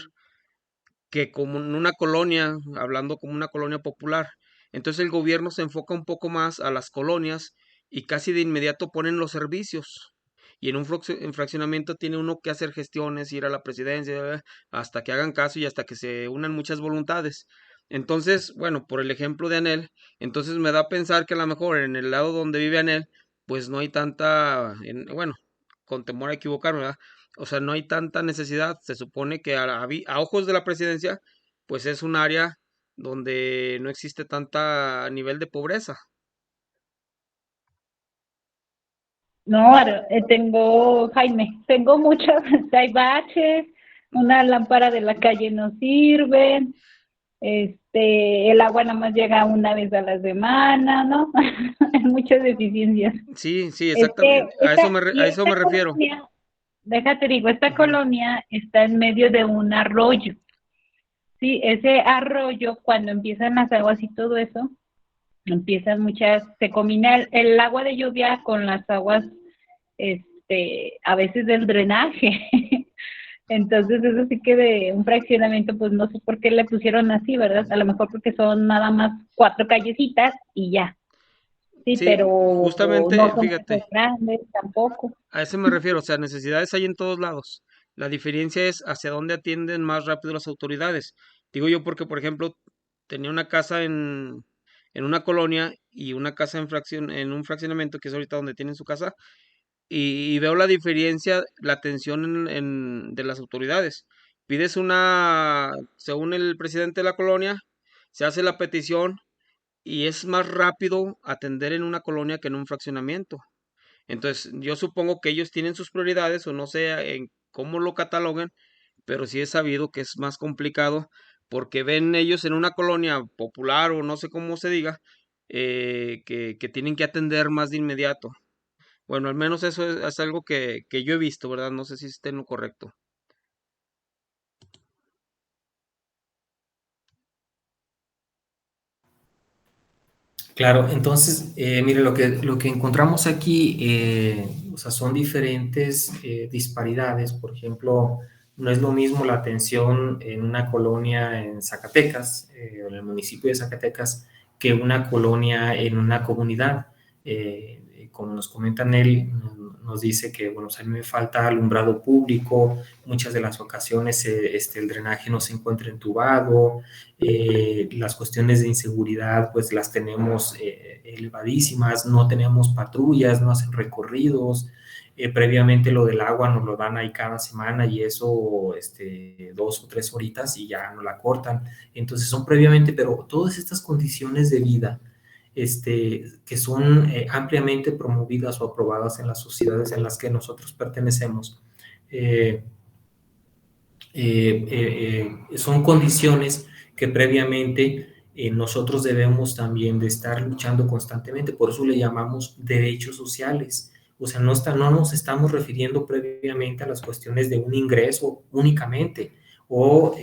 que como en una colonia, hablando como una colonia popular. Entonces el gobierno se enfoca un poco más a las colonias y casi de inmediato ponen los servicios. Y en un en fraccionamiento tiene uno que hacer gestiones, ir a la presidencia, hasta que hagan caso y hasta que se unan muchas voluntades. Entonces, bueno, por el ejemplo de Anel, entonces me da a pensar que a lo mejor en el lado donde vive Anel, pues no hay tanta, bueno, con temor a equivocarme, ¿verdad? O sea, no hay tanta necesidad. Se supone que a ojos de la presidencia, pues es un área donde no existe tanta nivel de pobreza. No, Jaime, tengo muchas, hay baches, una lámpara de la calle no sirve, el agua nada más llega una vez a la semana, ¿no? Hay muchas deficiencias. Sí, sí, exactamente. A eso me Esta refiero. colonia, déjate digo, esta colonia está en medio de un arroyo. Sí, ese arroyo, cuando empiezan las aguas y todo eso, se combina el agua de lluvia con las aguas, a veces del drenaje. Entonces, eso sí que de un fraccionamiento, pues no sé por qué le pusieron así, ¿verdad? A lo mejor porque son nada más 4 callecitas y ya. Sí, Sí, pero no justamente, son casas fíjate, grandes tampoco. a eso me refiero. O sea, necesidades hay en todos lados. La diferencia es hacia dónde atienden más rápido las autoridades. Digo yo porque, por ejemplo, tenía una casa en una colonia y una casa en un fraccionamiento, que es ahorita donde tienen su casa, y veo la diferencia, la atención de las autoridades. Pides según el presidente de la colonia, se hace la petición y es más rápido atender en una colonia que en un fraccionamiento. Entonces, yo supongo que ellos tienen sus prioridades o no sé en cómo lo cataloguen, pero sí es sabido que es más complicado porque ven ellos en una colonia popular o no sé cómo se diga, que tienen que atender más de inmediato. Bueno, al menos eso es algo que yo he visto, ¿verdad? No sé si esté en lo correcto. Claro, entonces, mire, lo que encontramos aquí, o sea, son diferentes disparidades. Por ejemplo, no es lo mismo la atención en una colonia en Zacatecas, en el municipio de Zacatecas, que una colonia en una comunidad. Como nos comentan él, nos dice que, bueno, o sea, a mí me falta alumbrado público, muchas de las ocasiones el drenaje no se encuentra entubado, las cuestiones de inseguridad pues las tenemos elevadísimas, no tenemos patrullas, no hacen recorridos, previamente lo del agua nos lo dan ahí cada semana y eso 2 o 3 horitas y ya no la cortan, entonces son previamente, pero todas estas condiciones de vida que son ampliamente promovidas o aprobadas en las sociedades en las que nosotros pertenecemos, eh, son condiciones que previamente nosotros debemos también de estar luchando constantemente, por eso le llamamos derechos sociales. O sea, no nos estamos refiriendo previamente a las cuestiones de un ingreso únicamente o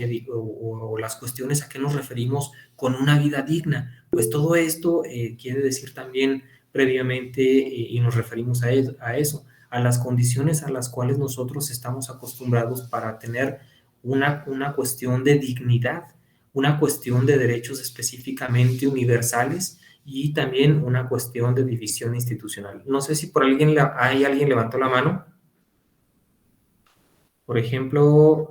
las cuestiones a qué nos referimos con una vida digna. Pues todo esto quiere decir también previamente, y nos referimos a eso, a las condiciones a las cuales nosotros estamos acostumbrados para tener una cuestión de dignidad, una cuestión de derechos específicamente universales y también una cuestión de división institucional. No sé si por alguien levantó la mano. Por ejemplo,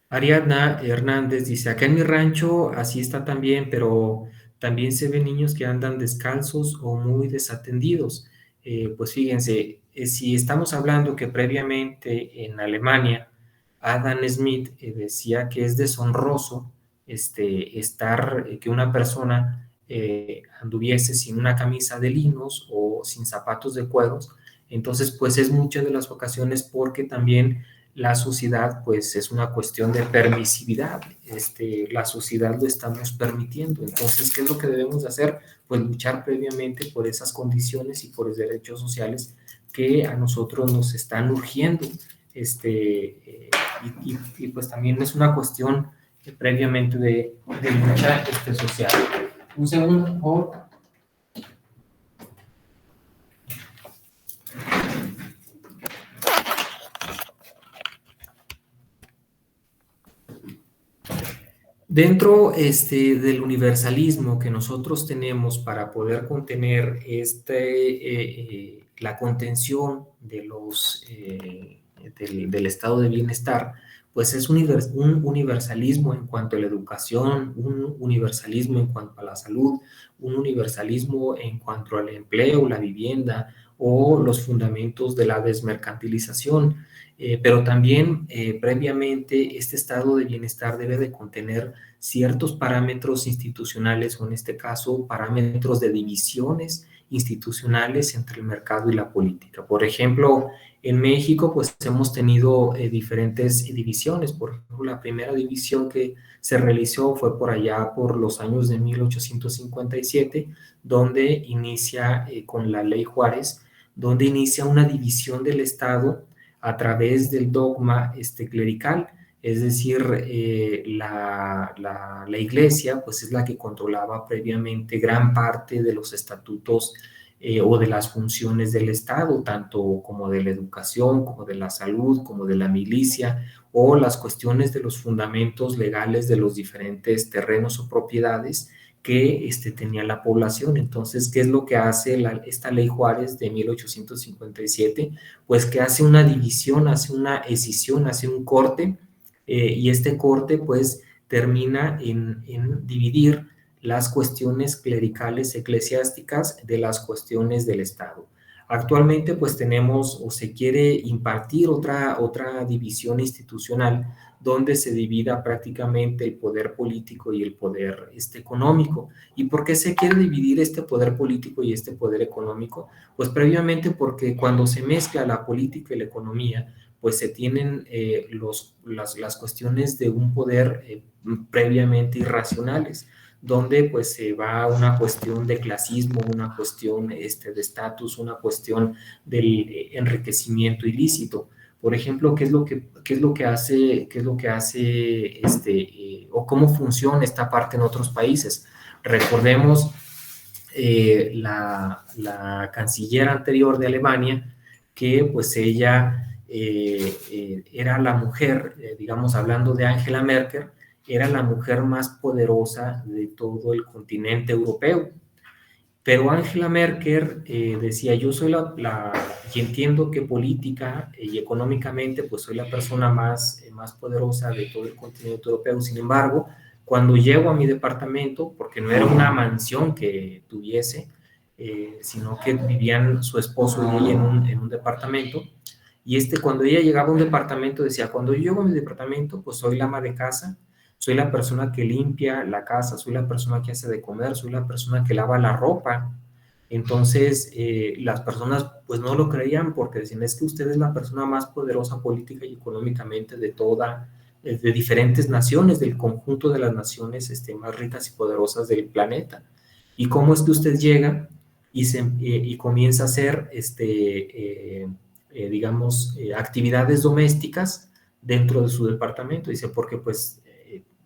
Ariadna Hernández dice, acá en mi rancho así está también, pero también se ven niños que andan descalzos o muy desatendidos. Pues fíjense, si estamos hablando que previamente en Alemania, Adam Smith decía que es deshonroso que una persona anduviese sin una camisa de linos o sin zapatos de cueros, entonces pues es muchas de las ocasiones porque también la sociedad, pues es una cuestión de permisividad. La sociedad lo estamos permitiendo. Entonces, ¿qué es lo que debemos de hacer? Pues luchar previamente por esas condiciones y por los derechos sociales que a nosotros nos están urgiendo. Y pues también es una cuestión previamente de lucha social. Un segundo, por favor. Dentro del universalismo que nosotros tenemos para poder contener la contención del estado de bienestar, pues es un universalismo en cuanto a la educación, un universalismo en cuanto a la salud, un universalismo en cuanto al empleo, la vivienda o los fundamentos de la desmercantilización. Pero también previamente este estado de bienestar debe de contener ciertos parámetros institucionales o en este caso parámetros de divisiones institucionales entre el mercado y la política. Por ejemplo, en México pues hemos tenido diferentes divisiones. Por ejemplo, la primera división que se realizó fue por allá por los años de 1857, donde inicia con la Ley Juárez, donde inicia una división del Estado a través del dogma clerical, es decir, la iglesia pues es la que controlaba previamente gran parte de los estatutos o de las funciones del Estado, tanto como de la educación, como de la salud, como de la milicia, o las cuestiones de los fundamentos legales de los diferentes terrenos o propiedades que tenía la población. Entonces, ¿qué es lo que hace esta Ley Juárez de 1857? Pues que hace una división, hace una escisión, hace un corte, y este corte pues termina en dividir las cuestiones clericales eclesiásticas de las cuestiones del Estado. Actualmente pues tenemos o se quiere impartir otra división institucional donde se divida prácticamente el poder político y el poder económico. ¿Y por qué se quiere dividir este poder político y este poder económico? Pues previamente porque cuando se mezcla la política y la economía, pues se tienen las cuestiones de un poder previamente irracionales, donde pues se va a una cuestión de clasismo, una cuestión de estatus, una cuestión del enriquecimiento ilícito. Por ejemplo, qué es lo que hace, o cómo funciona esta parte en otros países? Recordemos la canciller anterior de Alemania, que pues ella era la mujer, digamos, hablando de Angela Merkel, era la mujer más poderosa de todo el continente europeo. Pero Angela Merkel decía, yo soy y entiendo que política y económicamente, pues soy la persona más poderosa de todo el continente europeo. Sin embargo, cuando llego a mi departamento, porque no era una mansión que tuviese, sino que vivían su esposo y ella en un departamento, y cuando ella llegaba a un departamento decía, cuando yo llego a mi departamento, pues soy la ama de casa, soy la persona que limpia la casa, soy la persona que hace de comer, soy la persona que lava la ropa. Entonces, las personas pues no lo creían porque decían, es que usted es la persona más poderosa política y económicamente de diferentes naciones, del conjunto de las naciones más ricas y poderosas del planeta. ¿Y cómo es que usted llega y comienza a hacer, digamos, actividades domésticas dentro de su departamento? Dice, porque pues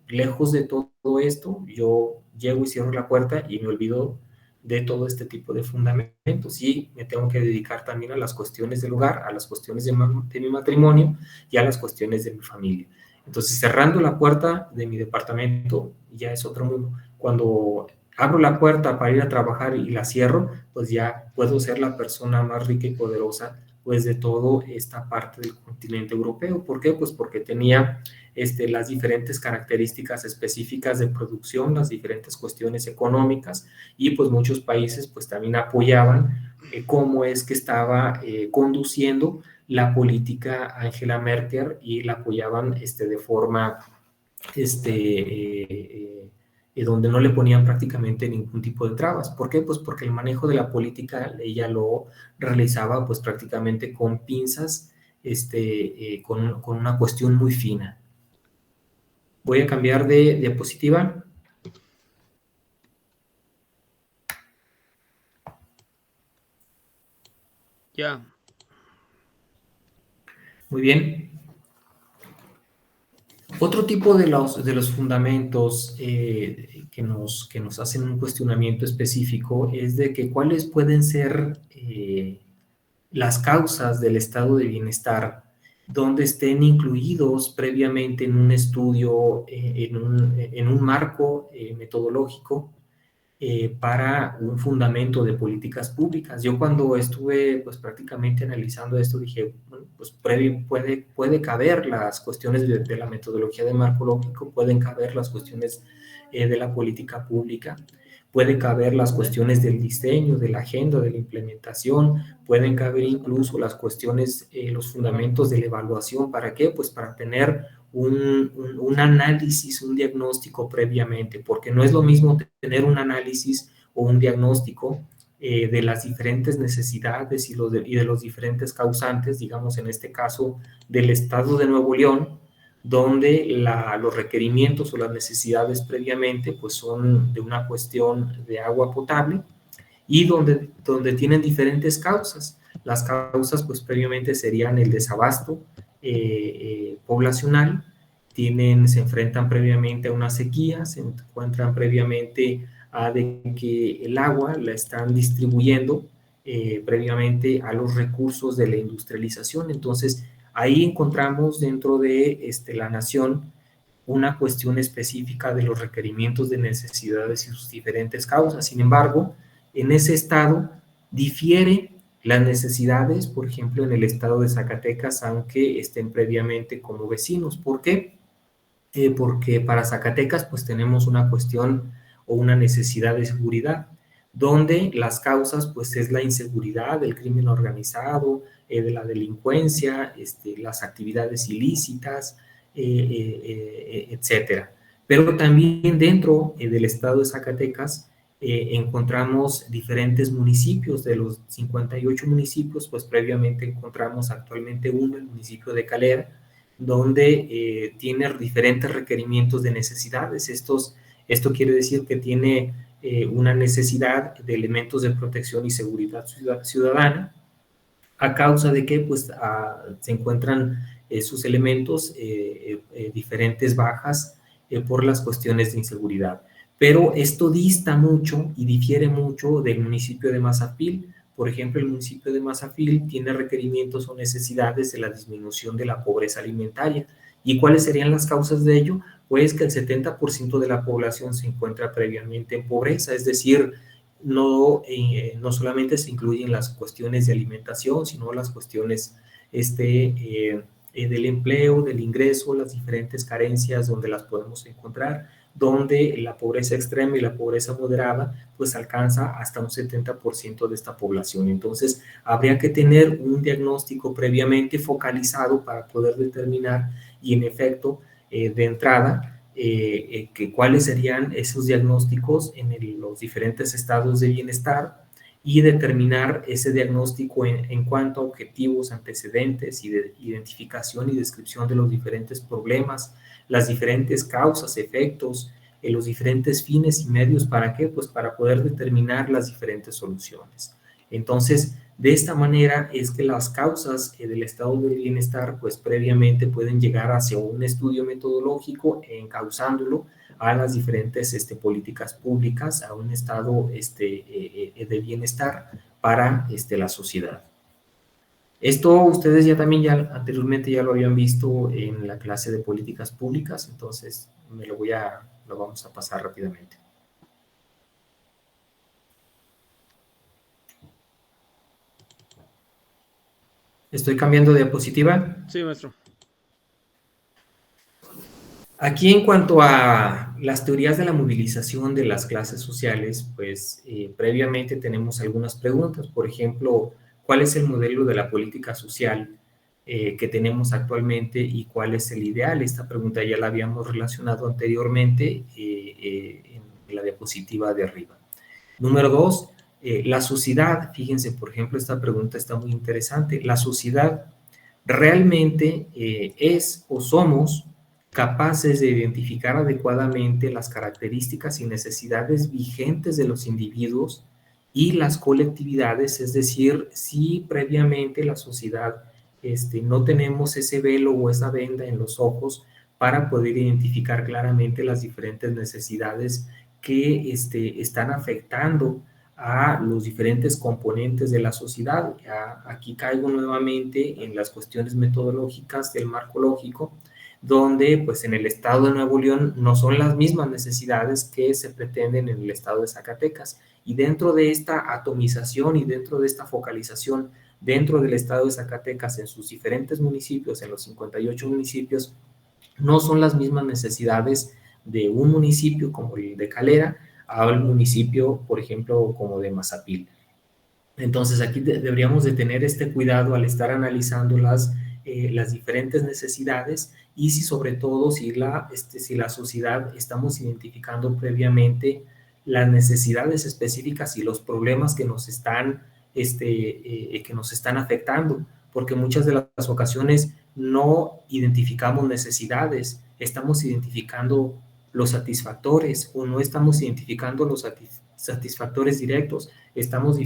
lejos de todo esto, yo llego y cierro la puerta y me olvido de todo este tipo de fundamentos y me tengo que dedicar también a las cuestiones del hogar, a las cuestiones de mi matrimonio y a las cuestiones de mi familia. Entonces, cerrando la puerta de mi departamento, ya es otro mundo. Cuando abro la puerta para ir a trabajar y la cierro, pues ya puedo ser la persona más rica y poderosa pues de toda esta parte del continente europeo. ¿Por qué? Pues porque tenía las diferentes características específicas de producción, las diferentes cuestiones económicas, y pues muchos países pues también apoyaban cómo es que estaba conduciendo la política Angela Merkel y la apoyaban de forma donde no le ponían prácticamente ningún tipo de trabas. ¿Por qué? Pues porque el manejo de la política ella lo realizaba pues prácticamente con pinzas, con una cuestión muy fina. Voy a cambiar de diapositiva. Ya. Muy bien. Otro tipo de los fundamentos que nos hacen un cuestionamiento específico es de que cuáles pueden ser las causas del estado de bienestar donde estén incluidos previamente en un estudio, en un marco metodológico para un fundamento de políticas públicas. Yo cuando estuve pues prácticamente analizando esto dije, bueno, pues puede caber las cuestiones de la metodología de marco lógico, pueden caber las cuestiones de la política pública, puede caber las cuestiones del diseño, de la agenda, de la implementación, pueden caber incluso las cuestiones, los fundamentos de la evaluación. ¿Para qué? Pues para tener un análisis, un diagnóstico previamente, porque no es lo mismo tener un análisis o un diagnóstico de las diferentes necesidades y de los diferentes causantes, digamos en este caso del estado de Nuevo León, donde los requerimientos o las necesidades previamente pues son de una cuestión de agua potable y donde tienen diferentes causas. Las causas pues previamente serían el desabasto poblacional, se enfrentan previamente a una sequía, se encuentran previamente a de que el agua la están distribuyendo previamente a los recursos de la industrialización. Entonces, ahí encontramos dentro de la nación una cuestión específica de los requerimientos de necesidades y sus diferentes causas. Sin embargo, en ese estado difiere las necesidades, por ejemplo, en el estado de Zacatecas, aunque estén previamente como vecinos. ¿Por qué? Porque para Zacatecas pues tenemos una cuestión o una necesidad de seguridad, donde las causas pues es la inseguridad, el crimen organizado, de la delincuencia, las actividades ilícitas, etcétera. Pero también dentro del estado de Zacatecas encontramos diferentes municipios. De los 58 municipios, pues previamente encontramos actualmente uno, el municipio de Calera, donde tiene diferentes requerimientos de necesidades. Estos Esto quiere decir que tiene una necesidad de elementos de protección y seguridad ciudadana, a causa de que pues, se encuentran sus elementos diferentes bajas por las cuestiones de inseguridad. Pero esto dista mucho y difiere mucho del municipio de Mazapil. Por ejemplo, el municipio de Mazapil tiene requerimientos o necesidades de la disminución de la pobreza alimentaria. ¿Y cuáles serían las causas de ello? Pues que el 70% de la población se encuentra previamente en pobreza, es decir, no solamente se incluyen las cuestiones de alimentación, sino las cuestiones del empleo, del ingreso, las diferentes carencias donde las podemos encontrar, donde la pobreza extrema y la pobreza moderada pues alcanza hasta un 70% de esta población. Entonces, habría que tener un diagnóstico previamente focalizado para poder determinar y en efecto, de entrada, cuáles serían esos diagnósticos en los diferentes estados de bienestar y determinar ese diagnóstico en cuanto a objetivos, antecedentes y de identificación y descripción de los diferentes problemas, las diferentes causas, efectos, los diferentes fines y medios. ¿Para qué? Pues para poder determinar las diferentes soluciones. Entonces, de esta manera es que las causas del estado de bienestar, pues previamente pueden llegar hacia un estudio metodológico encauzándolo a las diferentes políticas públicas, a un estado de bienestar para la sociedad. Esto ustedes ya anteriormente ya lo habían visto en la clase de políticas públicas, entonces lo vamos a pasar rápidamente. ¿Estoy cambiando de diapositiva? Sí, maestro. Aquí en cuanto a las teorías de la movilización de las clases sociales, pues previamente tenemos algunas preguntas. Por ejemplo, ¿cuál es el modelo de la política social que tenemos actualmente y cuál es el ideal? Esta pregunta ya la habíamos relacionado anteriormente en la diapositiva de arriba. Número 2, la sociedad. Fíjense, por ejemplo, esta pregunta está muy interesante. ¿La sociedad realmente es o somos capaces de identificar adecuadamente las características y necesidades vigentes de los individuos y las colectividades? Es decir, si previamente la sociedad no tenemos ese velo o esa venda en los ojos para poder identificar claramente las diferentes necesidades que están afectando a los diferentes componentes de la sociedad. Aquí caigo nuevamente en las cuestiones metodológicas del marco lógico, donde pues en el estado de Nuevo León no son las mismas necesidades que se pretenden en el estado de Zacatecas. Y dentro de esta atomización y dentro de esta focalización dentro del estado de Zacatecas en sus diferentes municipios, en los 58 municipios, no son las mismas necesidades de un municipio como el de Calera a un municipio, por ejemplo, como de Mazapil. Entonces aquí deberíamos de tener este cuidado al estar analizando las diferentes necesidades y sobre todo si la sociedad estamos identificando previamente las necesidades específicas y los problemas que nos están afectando, porque muchas de las ocasiones no identificamos necesidades, estamos identificando los satisfactores o no estamos identificando los satisfactores directos, estamos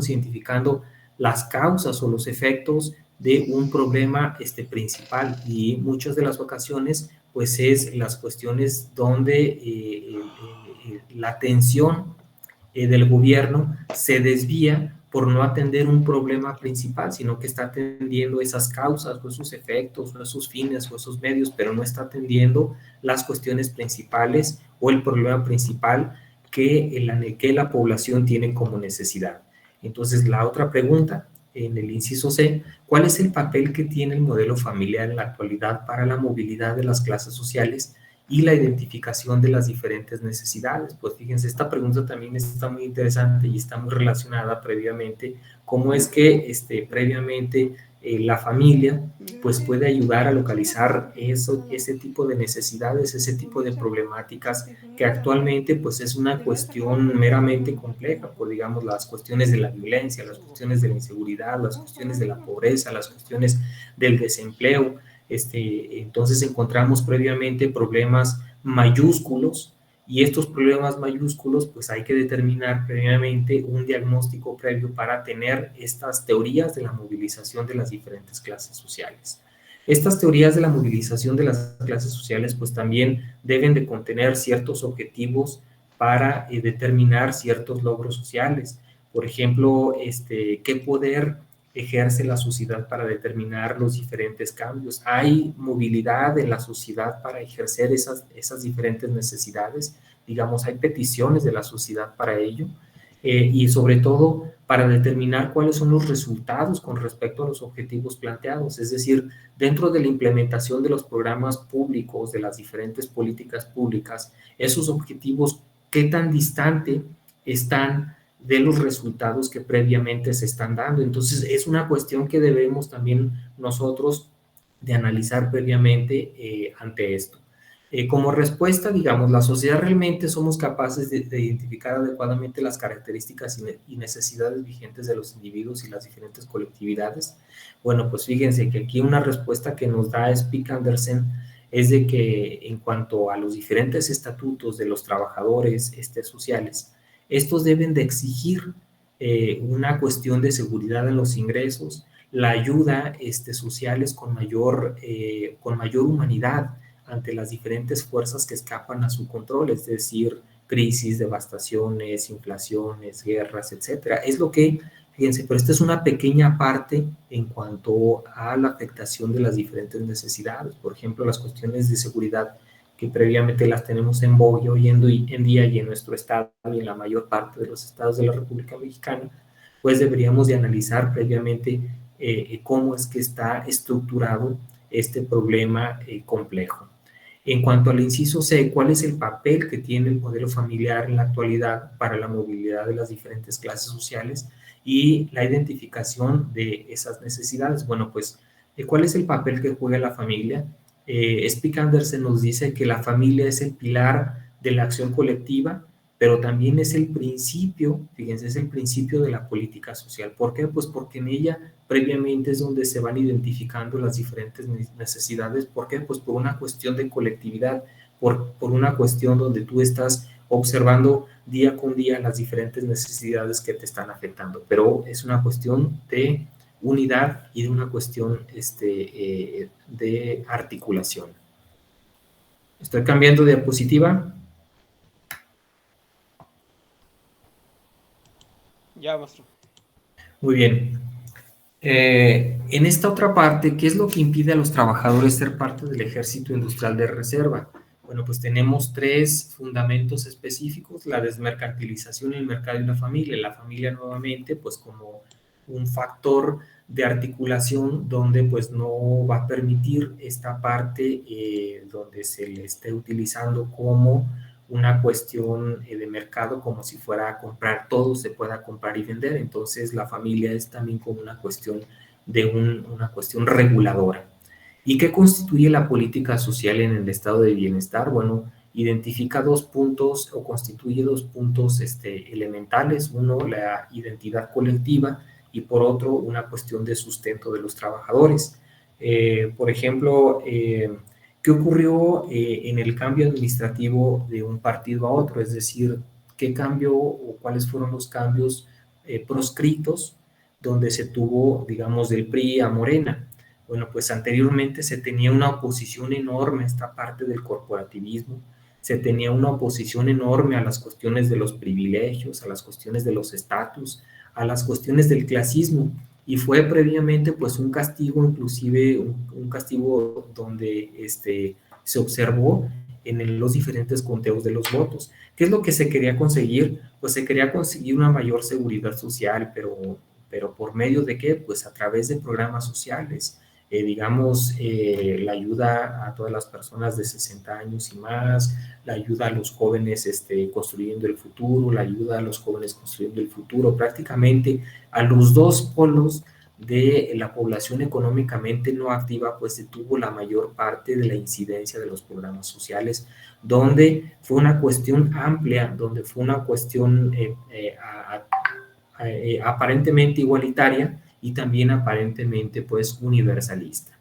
identificando las causas o los efectos de un problema principal, y muchas de las ocasiones pues es las cuestiones donde la atención del gobierno se desvía por no atender un problema principal, sino que está atendiendo esas causas o esos efectos o esos fines o esos medios, pero no está atendiendo las cuestiones principales o el problema principal que la población tiene como necesidad. Entonces, la otra pregunta, en el inciso C, ¿cuál es el papel que tiene el modelo familiar en la actualidad para la movilidad de las clases sociales y la identificación de las diferentes necesidades? Pues fíjense, esta pregunta también está muy interesante y está muy relacionada previamente, cómo es que previamente la familia pues puede ayudar a localizar ese tipo de necesidades, ese tipo de problemáticas que actualmente pues es una cuestión meramente compleja, por digamos las cuestiones de la violencia, las cuestiones de la inseguridad, las cuestiones de la pobreza, las cuestiones del desempleo. Entonces encontramos previamente problemas mayúsculos Y estos problemas mayúsculos, pues hay que determinar previamente un diagnóstico previo para tener estas teorías de la movilización de las diferentes clases sociales. Estas teorías de la movilización de las clases sociales, pues también deben de contener ciertos objetivos para determinar ciertos logros sociales. Por ejemplo, qué poder ejerce la sociedad para determinar los diferentes cambios. Hay movilidad en la sociedad para ejercer esas diferentes necesidades. Digamos, hay peticiones de la sociedad para ello. Y sobre todo para determinar cuáles son los resultados con respecto a los objetivos planteados. Es decir, dentro de la implementación de los programas públicos, de las diferentes políticas públicas, esos objetivos, qué tan distante están de los resultados que previamente se están dando. Entonces, es una cuestión que debemos también nosotros de analizar previamente ante esto. Como respuesta, digamos, la sociedad realmente somos capaces de identificar adecuadamente las características y necesidades vigentes de los individuos y las diferentes colectividades. Bueno, pues fíjense que aquí una respuesta que nos da Spik Andersen es de que en cuanto a los diferentes estatutos de los trabajadores sociales, estos deben de exigir una cuestión de seguridad en los ingresos, la ayuda sociales con mayor humanidad ante las diferentes fuerzas que escapan a su control, es decir, crisis, devastaciones, inflaciones, guerras, etcétera. Es lo que, fíjense, pero esta es una pequeña parte en cuanto a la afectación de las diferentes necesidades. Por ejemplo, las cuestiones de seguridad que previamente las tenemos en boga hoy en día y en nuestro estado y en la mayor parte de los estados de la República Mexicana, pues deberíamos de analizar previamente cómo es que está estructurado este problema complejo. En cuanto al inciso C, ¿cuál es el papel que tiene el modelo familiar en la actualidad para la movilidad de las diferentes clases sociales y la identificación de esas necesidades? Bueno, pues, ¿cuál es el papel que juega la familia? Spik Andersen nos dice que la familia es el pilar de la acción colectiva, pero también es el principio, fíjense, es el principio de la política social. ¿Por qué? Pues porque en ella previamente es donde se van identificando las diferentes necesidades. ¿Por qué? Pues por una cuestión de colectividad, por una cuestión donde tú estás observando día con día las diferentes necesidades que te están afectando, pero es una cuestión de unidad y de una cuestión de articulación. Estoy cambiando de diapositiva. Ya, maestro. Muy bien. En esta otra parte, ¿qué es lo que impide a los trabajadores ser parte del ejército industrial de reserva? Bueno, pues tenemos 3 fundamentos específicos: la desmercantilización, el mercado y la familia. La familia nuevamente, pues como un factor de articulación donde pues no va a permitir esta parte donde se le esté utilizando como una cuestión de mercado, como si fuera a comprar todo, se pueda comprar y vender. Entonces la familia es también como una cuestión de una cuestión reguladora. ¿Y qué constituye la política social en el estado de bienestar? Bueno, identifica 2 puntos o constituye 2 puntos elementales. Uno, la identidad colectiva, y por otro, una cuestión de sustento de los trabajadores. Por ejemplo, ¿qué ocurrió en el cambio administrativo de un partido a otro? Es decir, ¿qué cambió o cuáles fueron los cambios proscritos donde se tuvo, digamos, del PRI a Morena? Bueno, pues anteriormente se tenía una oposición enorme a esta parte del corporativismo, se tenía una oposición enorme a las cuestiones de los privilegios, a las cuestiones de los estatus, a las cuestiones del clasismo, y fue previamente pues un castigo, inclusive un castigo donde se observó en los diferentes conteos de los votos. ¿Qué es lo que se quería conseguir? Pues se quería conseguir una mayor seguridad social, pero ¿por medio de qué? Pues a través de programas sociales, digamos, la ayuda a todas las personas de 60 años y más, la ayuda a los jóvenes construyendo el futuro, la ayuda a los jóvenes construyendo el futuro, prácticamente a los 2 polos de la población económicamente no activa, pues se tuvo la mayor parte de la incidencia de los programas sociales, donde fue una cuestión amplia, donde fue una cuestión aparentemente igualitaria y también aparentemente pues universalista.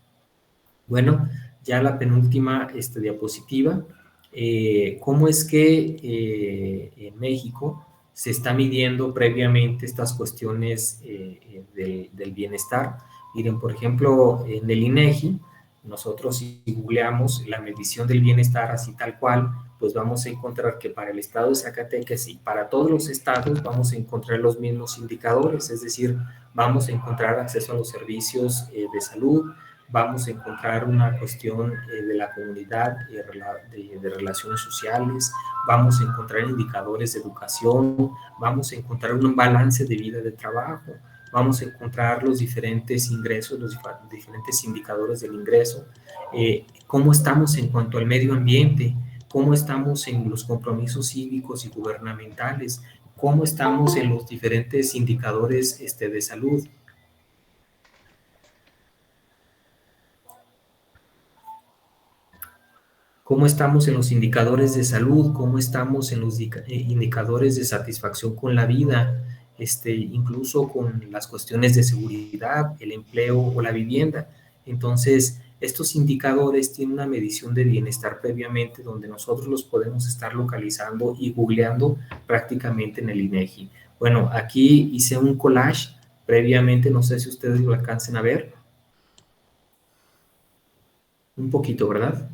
Bueno, ya la penúltima diapositiva. ¿Cómo es que en México se está midiendo previamente estas cuestiones del bienestar? Miren, por ejemplo, en el INEGI, nosotros si googleamos la medición del bienestar así tal cual, pues vamos a encontrar que para el estado de Zacatecas y para todos los estados vamos a encontrar los mismos indicadores, es decir, vamos a encontrar acceso a los servicios de salud, vamos a encontrar una cuestión de la comunidad, de relaciones sociales, vamos a encontrar indicadores de educación, vamos a encontrar un balance de vida de trabajo, vamos a encontrar los diferentes ingresos, los diferentes indicadores del ingreso, cómo estamos en cuanto al medio ambiente, cómo estamos en los compromisos cívicos y gubernamentales, cómo estamos en los diferentes indicadores de salud. Cómo estamos en los indicadores de salud, cómo estamos en los indicadores de satisfacción con la vida, incluso con las cuestiones de seguridad, el empleo o la vivienda. Entonces, estos indicadores tienen una medición de bienestar previamente donde nosotros los podemos estar localizando y googleando prácticamente en el INEGI. Bueno, aquí hice un collage previamente, no sé si ustedes lo alcancen a ver. Un poquito, ¿verdad?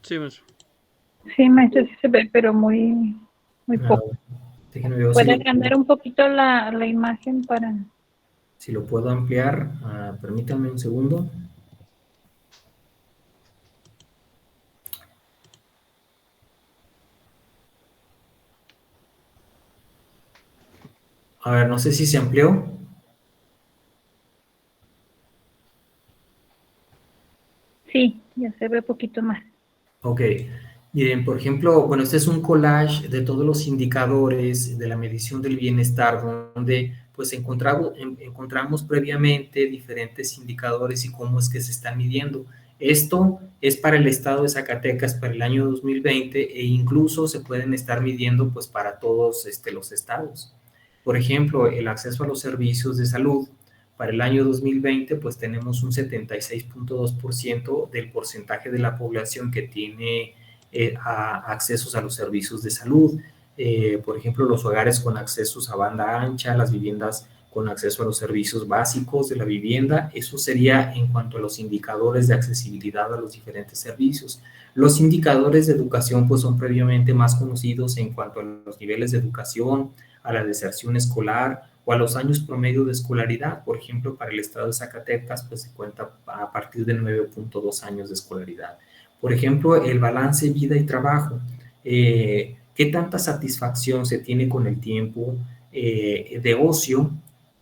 Sí, maestro. Sí, maestro, sí se ve, pero muy poco. Déjenme ver ¿Puede agrandar un poquito la imagen para...? Si lo puedo ampliar, permítanme un segundo. A ver, no sé si se amplió. Sí, ya se ve poquito más. Ok. Miren, por ejemplo, bueno, este es un collage de todos los indicadores de la medición del bienestar, donde pues encontramos previamente diferentes indicadores y cómo es que se están midiendo. Esto es para el estado de Zacatecas para el año 2020 e incluso se pueden estar midiendo pues para todos los estados. Por ejemplo, el acceso a los servicios de salud. Para el año 2020, pues tenemos un 76.2% del porcentaje de la población que tiene accesos a los servicios de salud. Por ejemplo, los hogares con accesos a banda ancha, las viviendas con acceso a los servicios básicos de la vivienda. Eso sería en cuanto a los indicadores de accesibilidad a los diferentes servicios. Los indicadores de educación pues son previamente más conocidos en cuanto a los niveles de educación, a la deserción escolar o a los años promedio de escolaridad. Por ejemplo, para el estado de Zacatecas pues se cuenta a partir de 9.2 años de escolaridad. Por ejemplo, el balance vida y trabajo. ¿Qué tanta satisfacción se tiene con el tiempo de ocio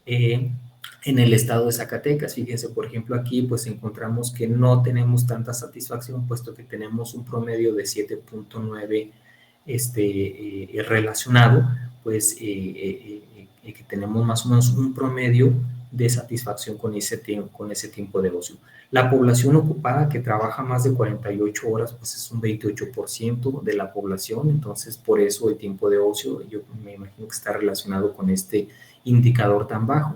en el estado de Zacatecas? Fíjense, por ejemplo, aquí pues encontramos que no tenemos tanta satisfacción, puesto que tenemos un promedio de 7.9 relacionado, pues que tenemos más o menos un promedio de satisfacción con ese tiempo de ocio. La población ocupada que trabaja más de 48 horas, pues es un 28% de la población, entonces por eso el tiempo de ocio yo me imagino que está relacionado con este indicador tan bajo.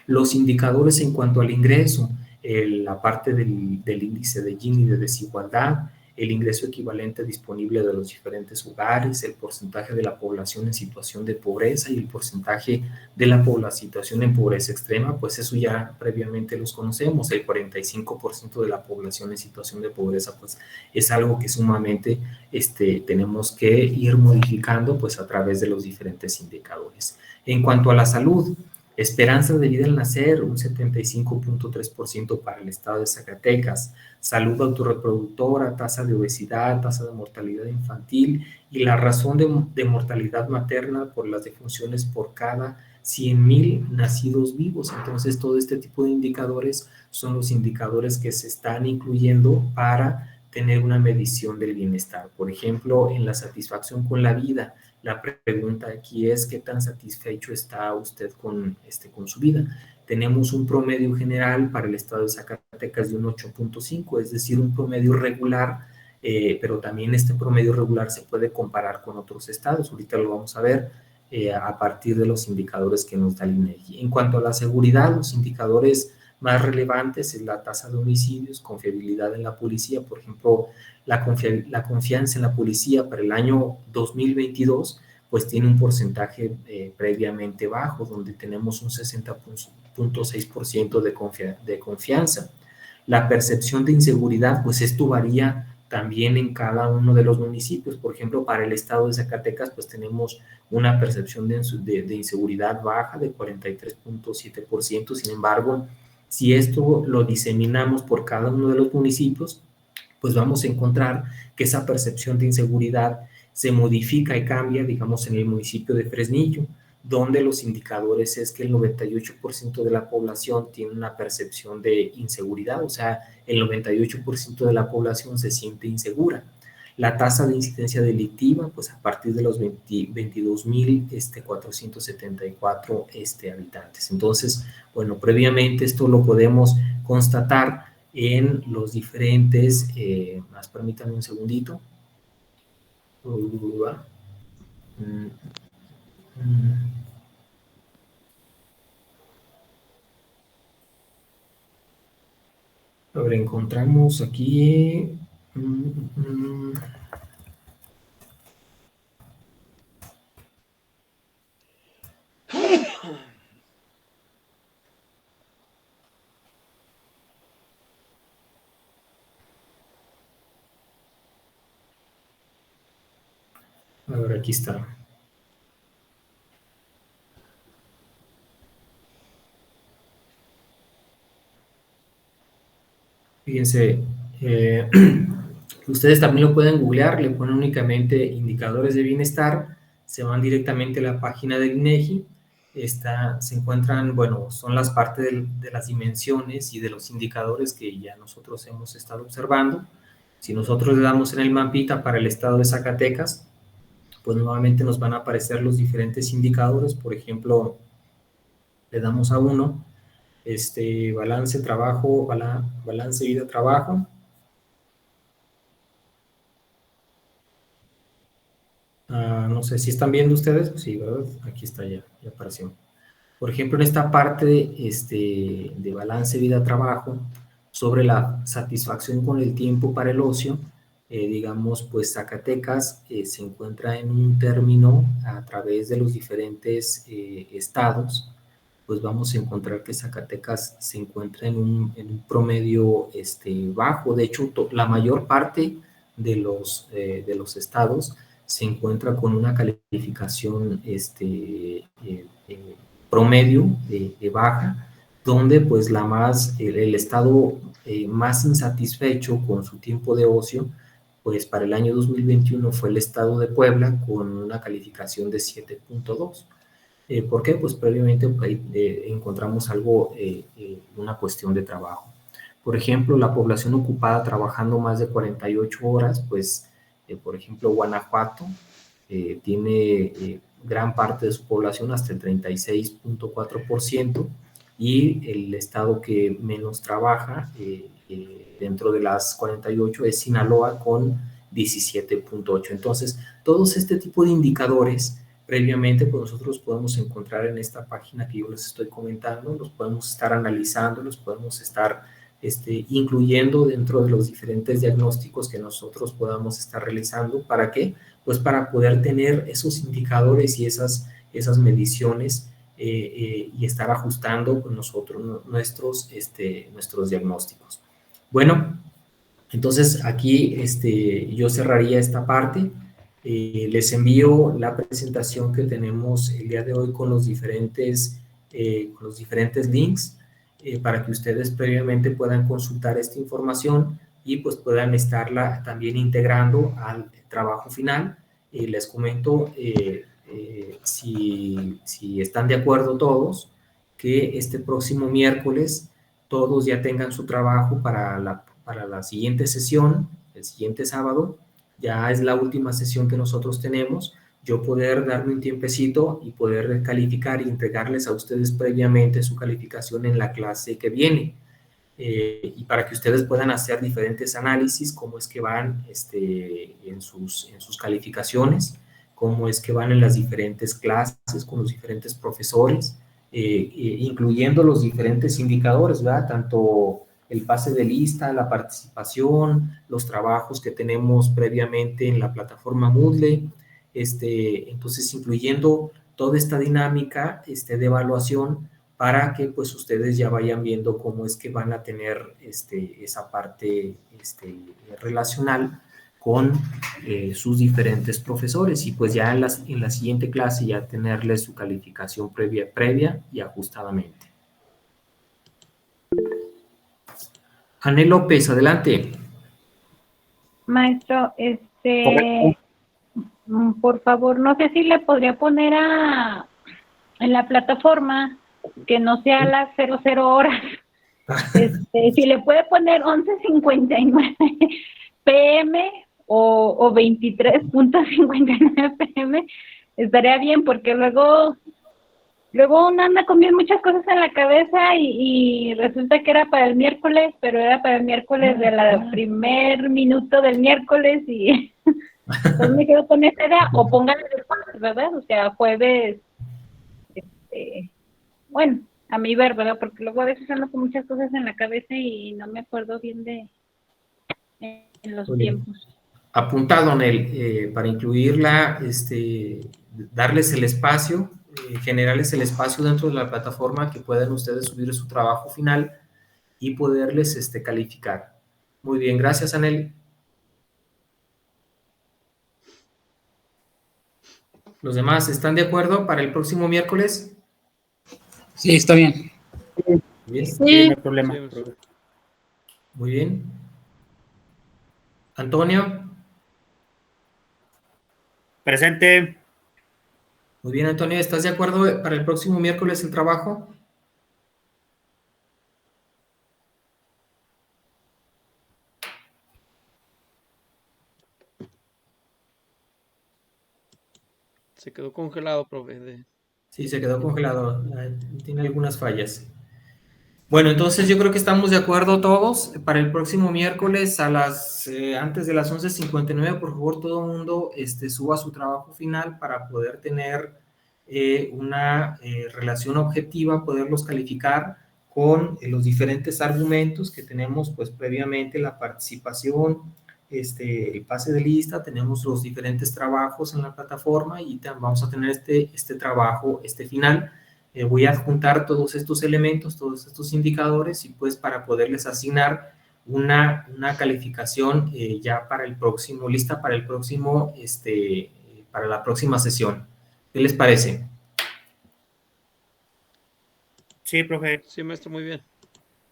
Los indicadores en cuanto al ingreso, la parte del índice de Gini de desigualdad, el ingreso equivalente disponible de los diferentes hogares, el porcentaje de la población en situación de pobreza y el porcentaje de la situación en pobreza extrema, pues eso ya previamente los conocemos. El 45% de la población en situación de pobreza, pues es algo que sumamente tenemos que ir modificando pues a través de los diferentes indicadores. En cuanto a la salud, esperanza de vida al nacer, un 75.3% para el estado de Zacatecas, salud autorreproductora, tasa de obesidad, tasa de mortalidad infantil y la razón de mortalidad materna por las defunciones por cada 100,000 nacidos vivos. Entonces, todo este tipo de indicadores son los indicadores que se están incluyendo para tener una medición del bienestar. Por ejemplo, en la satisfacción con la vida, la pregunta aquí es ¿qué tan satisfecho está usted con su vida? Tenemos un promedio general para el estado de Zacatecas de un 8.5, es decir, un promedio regular, pero también este promedio regular se puede comparar con otros estados. Ahorita lo vamos a ver a partir de los indicadores que nos da el INEGI. En cuanto a la seguridad, los indicadores más relevantes es la tasa de homicidios, confiabilidad en la policía. Por ejemplo, la confianza en la policía para el año 2022 pues tiene un porcentaje previamente bajo, donde tenemos un 60.6% de confianza. La percepción de inseguridad, pues esto varía también en cada uno de los municipios. Por ejemplo, para el estado de Zacatecas, pues tenemos una percepción de inseguridad baja de 43.7%. Sin embargo, si esto lo diseminamos por cada uno de los municipios, pues vamos a encontrar que esa percepción de inseguridad se modifica y cambia, digamos, en el municipio de Fresnillo, donde los indicadores es que el 98% de la población tiene una percepción de inseguridad, o sea, el 98% de la población se siente insegura. La tasa de incidencia delictiva, pues a partir de los 22.474 habitantes. Entonces, bueno, previamente esto lo podemos constatar en los diferentes, más permítanme un segundito. A ver, encontramos aquí. A ver, aquí está. Fíjense, ustedes también lo pueden googlear, le ponen únicamente indicadores de bienestar, se van directamente a la página del INEGI, se encuentran, bueno, son las partes de las dimensiones y de los indicadores que ya nosotros hemos estado observando. Si nosotros le damos en el mapita para el estado de Zacatecas, pues nuevamente nos van a aparecer los diferentes indicadores. Por ejemplo, le damos a uno, balance trabajo, balance vida trabajo. No sé si están viendo ustedes, sí, ¿verdad? Aquí está, ya apareció. Por ejemplo, en esta parte de balance vida trabajo, sobre la satisfacción con el tiempo para el ocio, digamos, pues Zacatecas se encuentra en un término a través de los diferentes estados, pues vamos a encontrar que Zacatecas se encuentra en un promedio bajo. De hecho, la mayor parte de los estados se encuentra con una calificación promedio de baja, donde pues el estado más insatisfecho con su tiempo de ocio, pues para el año 2021 fue el estado de Puebla con una calificación de 7.2. ¿Por qué? Pues previamente encontramos algo, una cuestión de trabajo. Por ejemplo, la población ocupada trabajando más de 48 horas, pues, por ejemplo, Guanajuato tiene gran parte de su población, hasta el 36.4%, y el estado que menos trabaja dentro de las 48 es Sinaloa con 17.8. Entonces, todos este tipo de indicadores previamente, pues nosotros podemos encontrar en esta página que yo les estoy comentando, los podemos estar analizando, los podemos estar incluyendo dentro de los diferentes diagnósticos que nosotros podamos estar realizando. ¿Para qué? Pues para poder tener esos indicadores y esas mediciones y estar ajustando con nosotros nuestros diagnósticos. Bueno, entonces aquí yo cerraría esta parte. Les envío la presentación que tenemos el día de hoy con los diferentes links para que ustedes previamente puedan consultar esta información y pues puedan estarla también integrando al trabajo final. Les comento, si están de acuerdo todos, que este próximo miércoles todos ya tengan su trabajo para la siguiente sesión, el siguiente sábado. Ya es la última sesión que nosotros tenemos, yo poder darme un tiempecito y poder calificar y entregarles a ustedes previamente su calificación en la clase que viene. Y para que ustedes puedan hacer diferentes análisis, cómo es que van en sus calificaciones, cómo es que van en las diferentes clases con los diferentes profesores, incluyendo los diferentes indicadores, ¿verdad? Tanto el pase de lista, la participación, los trabajos que tenemos previamente en la plataforma Moodle, entonces incluyendo toda esta dinámica de evaluación para que pues ustedes ya vayan viendo cómo es que van a tener esa parte relacional con sus diferentes profesores y pues ya en la siguiente clase ya tenerles su calificación previa y ajustadamente. Anel López, adelante. Maestro, por favor, no sé si le podría poner en la plataforma que no sea las 00 horas. Si le puede poner 11:59 PM o 23:59 PM, estaría bien, porque luego uno anda con bien muchas cosas en la cabeza y resulta que era para el miércoles, pero era para el miércoles de la primer minuto del miércoles y entonces me quedo con esa idea, o póngale después, ¿verdad? O sea, jueves, bueno, a mi ver, ¿verdad? Porque luego a veces ando con muchas cosas en la cabeza y no me acuerdo bien de los tiempos. Apuntado, Anel, para incluirla, darles el espacio, generarles el espacio dentro de la plataforma que puedan ustedes subir su trabajo final y poderles calificar. Muy bien, gracias, Anel. ¿Los demás están de acuerdo para el próximo miércoles? Sí, está bien. Bien. Sí. No hay problema. Muy bien. Antonio. Presente. Muy bien, Antonio, ¿estás de acuerdo para el próximo miércoles el trabajo? Se quedó congelado, profe. Sí, se quedó congelado. Tiene algunas fallas. Bueno, entonces yo creo que estamos de acuerdo todos. Para el próximo miércoles antes de las 11:59, por favor, todo el mundo suba su trabajo final para poder tener una relación objetiva, poderlos calificar con los diferentes argumentos que tenemos pues previamente, la participación, el pase de lista, tenemos los diferentes trabajos en la plataforma y vamos a tener este trabajo final. Voy a adjuntar todos estos elementos, todos estos indicadores y pues para poderles asignar una calificación ya para el próximo, lista para el próximo, para la próxima sesión. ¿Qué les parece? Sí, profe. Sí, maestro, muy bien.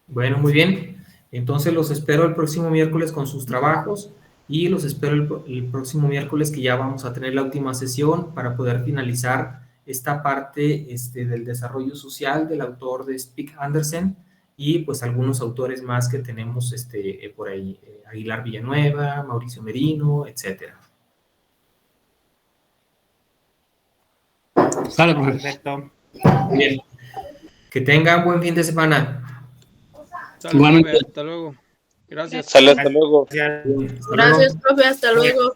Bueno, muy bien. Entonces los espero el próximo miércoles con sus trabajos y los espero el próximo miércoles que ya vamos a tener la última sesión para poder finalizar esta parte del desarrollo social del autor de Speak Andersen y pues algunos autores más que tenemos por ahí, Aguilar Villanueva, Mauricio Merino, etcétera. Sale, profe. Perfecto. Muy bien. Que tengan buen fin de semana. Sale, Igualmente. profe, hasta luego. Gracias. Sale, hasta luego. Gracias. Hasta luego. Gracias, profe, hasta luego.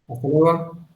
Hasta luego.